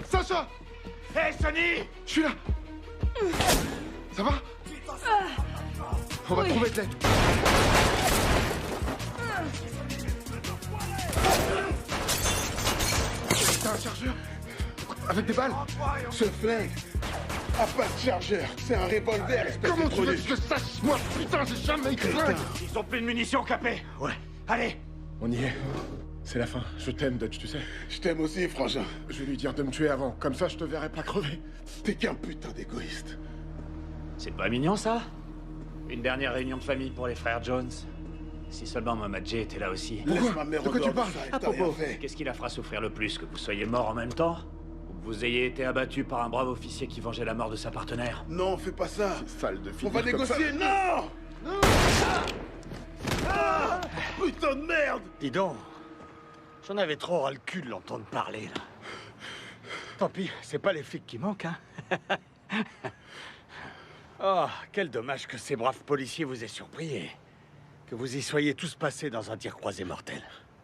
Sacha! Hé, Sonny! Je suis là. Ça va? On va trouver de l'aide. T'as un chargeur? Avec des balles? Ce flingue a pas de chargeur. C'est un revolver, espèce Comment de tu veux produit. que je sache? Moi, putain, j'ai jamais écrit de flingue. Ils ont plus de munitions, Capé. Ouais. Allez. On y est. C'est la fin. Je t'aime, Dutch, tu sais. Je t'aime aussi, frangin. Je vais lui dire de me tuer avant. Comme ça, je te verrai pas crever. T'es qu'un putain d'égoïste. C'est pas mignon, ça? Une dernière réunion de famille pour les frères Jones. Si seulement Mama Jay était là aussi. Laisse ma mère De quoi au tu bord parles? de ça, À t'as rien propos, fait. qu'est-ce qui la fera souffrir le plus? Que vous soyez mort en même temps? Ou que vous ayez été abattu par un brave officier qui vengeait la mort de sa partenaire? Non, fais pas ça. Sale de fille. On va négocier, non! Non! Ah! Putain de merde! Dis donc, j'en avais trop ras le cul de l'entendre parler, là. Tant pis, c'est pas les flics qui manquent, hein. Oh, quel dommage que ces braves policiers vous aient surpris et que vous y soyez tous passés dans un tir croisé mortel.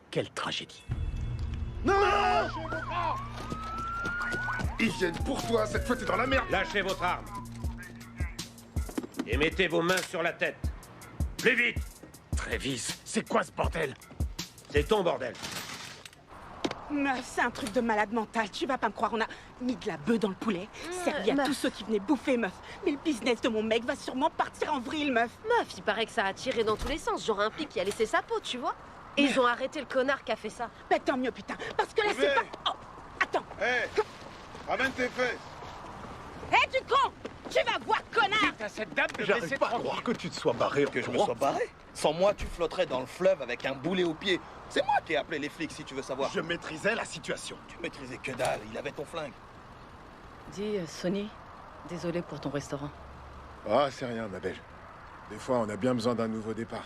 Quelle tragédie. Non! Ils viennent pour toi. Cette fois, t'es dans la merde. Lâchez votre arme. Et mettez vos mains sur la tête. Plus vite! Travis, c'est quoi ce bordel? C'est ton bordel. Meuf, c'est un truc de malade mental. Tu vas pas me croire, on a mis de la bœuf dans le poulet, servi à meuf. tous ceux qui venaient bouffer, meuf. Mais le business de mon mec va sûrement partir en vrille, meuf. Meuf, il paraît que ça a tiré dans tous les sens. Genre un flic qui a laissé sa peau, tu vois. Et ils ont arrêté le connard qui a fait ça. Bah tant mieux, putain. Parce que là, c'est pas... Oh, attends. Hé! Ramène tes fesses! Hé, du con! Tu vas voir, connard! T'as cette dame de J'arrive laisser pas à tranquille. croire que tu te sois barré. Que je me sois barré. Sans moi, tu flotterais dans le fleuve avec un boulet au pied. C'est moi qui ai appelé les flics, si tu veux savoir. Je maîtrisais la situation. Tu maîtrisais que dalle, il avait ton flingue. Dis, Sonny, désolé pour ton restaurant. Ah, c'est rien, ma belle. Des fois, on a bien besoin d'un nouveau départ.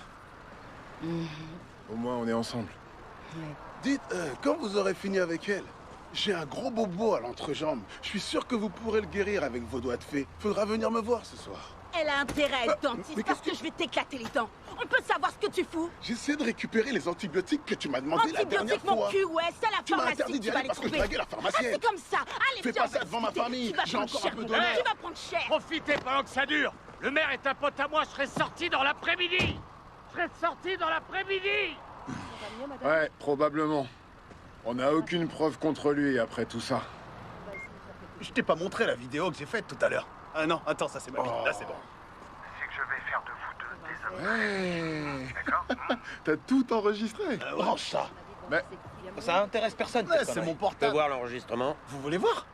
Au moins, on est ensemble. Dites, quand vous aurez fini avec elle, j'ai un gros bobo à l'entrejambe. Je suis sûr que vous pourrez le guérir avec vos doigts de fée. Faudra venir me voir ce soir. Elle a intérêt à être dentiste mais parce que je vais t'éclater les dents. On peut savoir ce que tu fous? J'essaie de récupérer les antibiotiques que tu m'as demandé la dernière Antibiotique, mon fois. cul, ouais, c'est à la Tu m'as pharmacie interdit que d'y tu vas aller les parce que je trouver. draguais la pharmacienne. Ah, c'est comme ça. Allez, Fais viens, pas ça on va devant ma discuter. famille. Tu vas J'ai prendre encore cher, un peu mon d'honneur. gars. Tu vas prendre cher. Profitez pendant que ça dure. Le maire est un pote à moi, je serai sorti dans l'après-midi. Je serai sorti dans l'après-midi. Ouais, probablement. On n'a aucune preuve contre lui après tout ça. Je t'ai pas montré la vidéo que j'ai faite tout à l'heure. Ah non, attends, ça c'est ma vie. Là, c'est bon. C'est que je vais faire de vous deux des hommes. Ouais. D'accord? T'as tout enregistré. Branche ça. Mais Ça intéresse personne. Ouais, cette c'est connerie. mon Je peux portable. voir l'enregistrement. Vous voulez voir?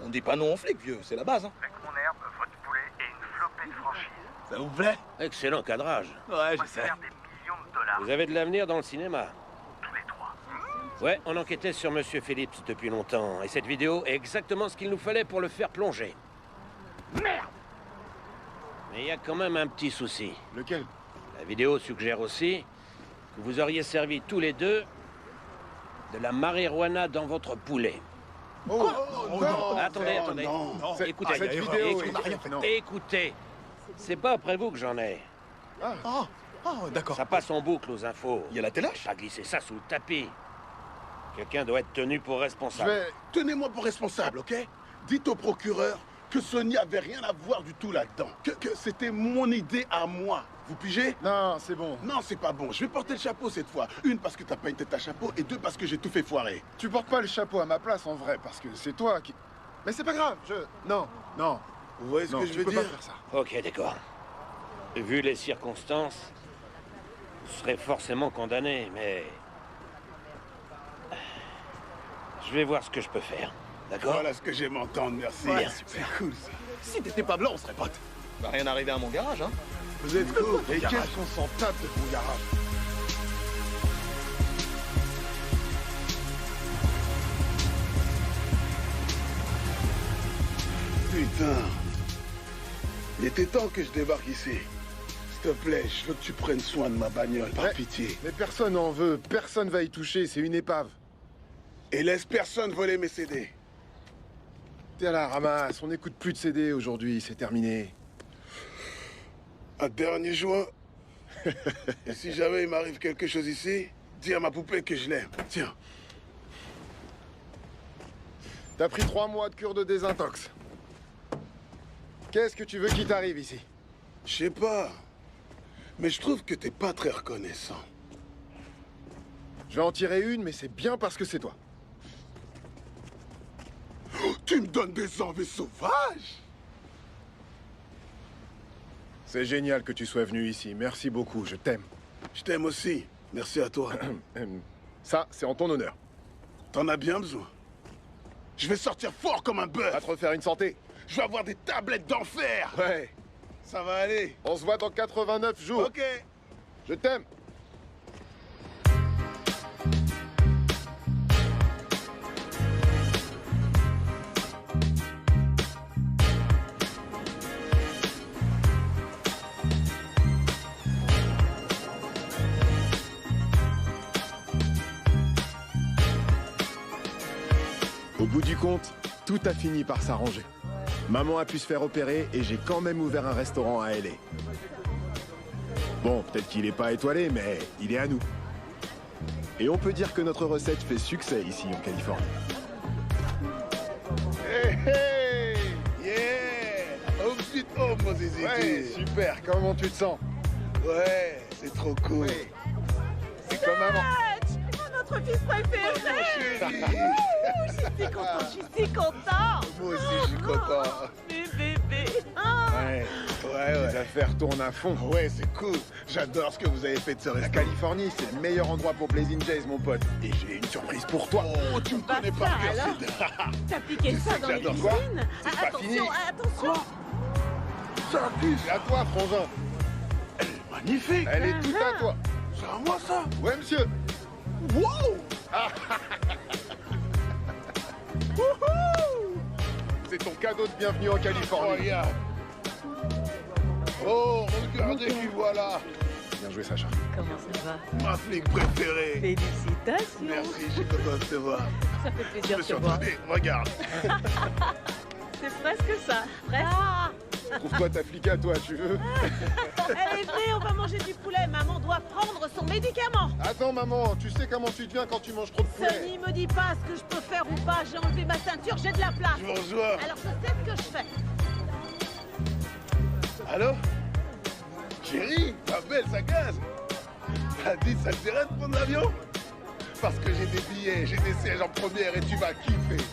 On dit pas non aux flics, vieux, c'est la base. Hein. Avec mon herbe, votre poulet et une flopée de franchise. Ça vous plaît? Excellent cadrage. Ouais, On je sais. va faire des millions de dollars. Vous avez de l'avenir dans le cinéma. Tous les trois. Ouais, on enquêtait sur Monsieur Phillips depuis longtemps. Et cette vidéo est exactement ce qu'il nous fallait pour le faire plonger. Merde! Mais il y a quand même un petit souci. Lequel? La vidéo suggère aussi que vous auriez servi tous les deux de la marijuana dans votre poulet. Oh, non, Attendez, non, attendez. non. Écoutez, cette aïe, vidéo aïe, est- rien fait. non. écoutez. C'est pas après vous que j'en ai. D'accord. Ça passe en boucle aux infos. Il y a la téloche. Pas glisser ça sous le tapis. Quelqu'un doit être tenu pour Je responsable. vais... Tenez-moi pour responsable, ok? Dites au procureur que Sony avait rien à voir du tout là-dedans. Que c'était mon idée à moi. Vous pigez? Non, c'est bon. Non, c'est pas bon. Je vais porter le chapeau cette fois. Une, parce que t'as pas une tête à chapeau. Et deux, parce que j'ai tout fait foirer. Tu portes pas le chapeau à ma place en vrai, parce que c'est toi qui... Mais c'est pas grave, Non, non. Vous voyez ce Non, que je tu veux peux dire? pas faire ça. Ok, d'accord. Vu les circonstances, vous serez forcément condamné, mais... Je vais voir ce que je peux faire. D'accord? Voilà ce que j'aime entendre, merci. Ouais, C'est cool, ça. Si t'étais pas blanc, on serait potes. Va rien arriver à mon garage, hein. Vous êtes cool. Et garage. qu'est-ce qu'on s'en tape de ton garage? Putain. Il était temps que je débarque ici. S'il te plaît, je veux que tu prennes soin de ma bagnole, par Ouais. pitié. Mais personne en veut, personne va y toucher, c'est une épave. Et laisse personne voler mes CD. Tiens là, ramasse, on n'écoute plus de CD aujourd'hui, c'est terminé. Un dernier joint. Et si jamais il m'arrive quelque chose ici, dis à ma poupée que je l'aime. Tiens. T'as pris 3 mois de cure de désintox. Qu'est-ce que tu veux qu'il t'arrive ici? Je sais pas. Mais je trouve que t'es pas très reconnaissant. Je vais en tirer une, mais c'est bien parce que c'est toi. Oh, tu me donnes des envies sauvages! C'est génial que tu sois venu ici. Merci beaucoup, je t'aime. Je t'aime aussi. Merci à toi. Ça, c'est en ton honneur. T'en as bien besoin. Je vais sortir fort comme un bœuf. Va te refaire une santé. Je vais avoir des tablettes d'enfer. Ouais. Ça va aller. On se voit dans 89 jours. Ok. Je t'aime. Au bout du compte, tout a fini par s'arranger. Maman a pu se faire opérer et j'ai quand même ouvert un restaurant à LA. Bon, peut-être qu'il n'est pas étoilé, mais il est à nous. Et on peut dire que notre recette fait succès ici en Californie. Hey, hey! Yeah! Home sweet home, mon zizi. Ouais, super. Comment tu te sens? Ouais, c'est trop cool. Oui. C'est comme maman. Notre fils préféré. Je suis content, je suis content. Moi aussi, je suis content. Mes bébés. Ouais. Les affaires tournent à fond. Ouais, c'est cool. J'adore ce que vous avez fait de ce La restaurant. Californie, c'est le meilleur endroit pour Blazing Jays, mon pote. Et j'ai une surprise pour toi. Oh, tu me connais pas bien, T'as piqué ça dans les j'adore quoi. cuisines. C'est pas fini. Attention. Ça pue. C'est à toi, frangin. Elle est magnifique. Elle est toute à toi. C'est à moi, ça. Ouais, monsieur. Wow. C'est ton cadeau de bienvenue en Californie. Regarde. Oh, regardez qui voilà. Bien joué, Sacha. Comment ça va? Ma flic préférée. Félicitations. Merci, je suis content de te voir. Ça fait Je plaisir me de suis te voir. entraîné. Regarde. C'est presque ça. Presque. Trouve-toi ta flic à toi, tu veux. Elle est vraie, on va manger du poulet. Maman doit prendre son médicament. Attends, maman, tu sais comment tu deviens quand tu manges trop de poulet. Sonny, me dis pas ce que je peux faire ou pas. J'ai enlevé ma ceinture, j'ai de la place. Je vous rejoins. Alors je sais ce que je fais. Allô? Chérie, ma belle, ça gaz. T'as dit ça te dirait de prendre l'avion? Parce que j'ai des billets, j'ai des sièges en première et tu vas kiffer.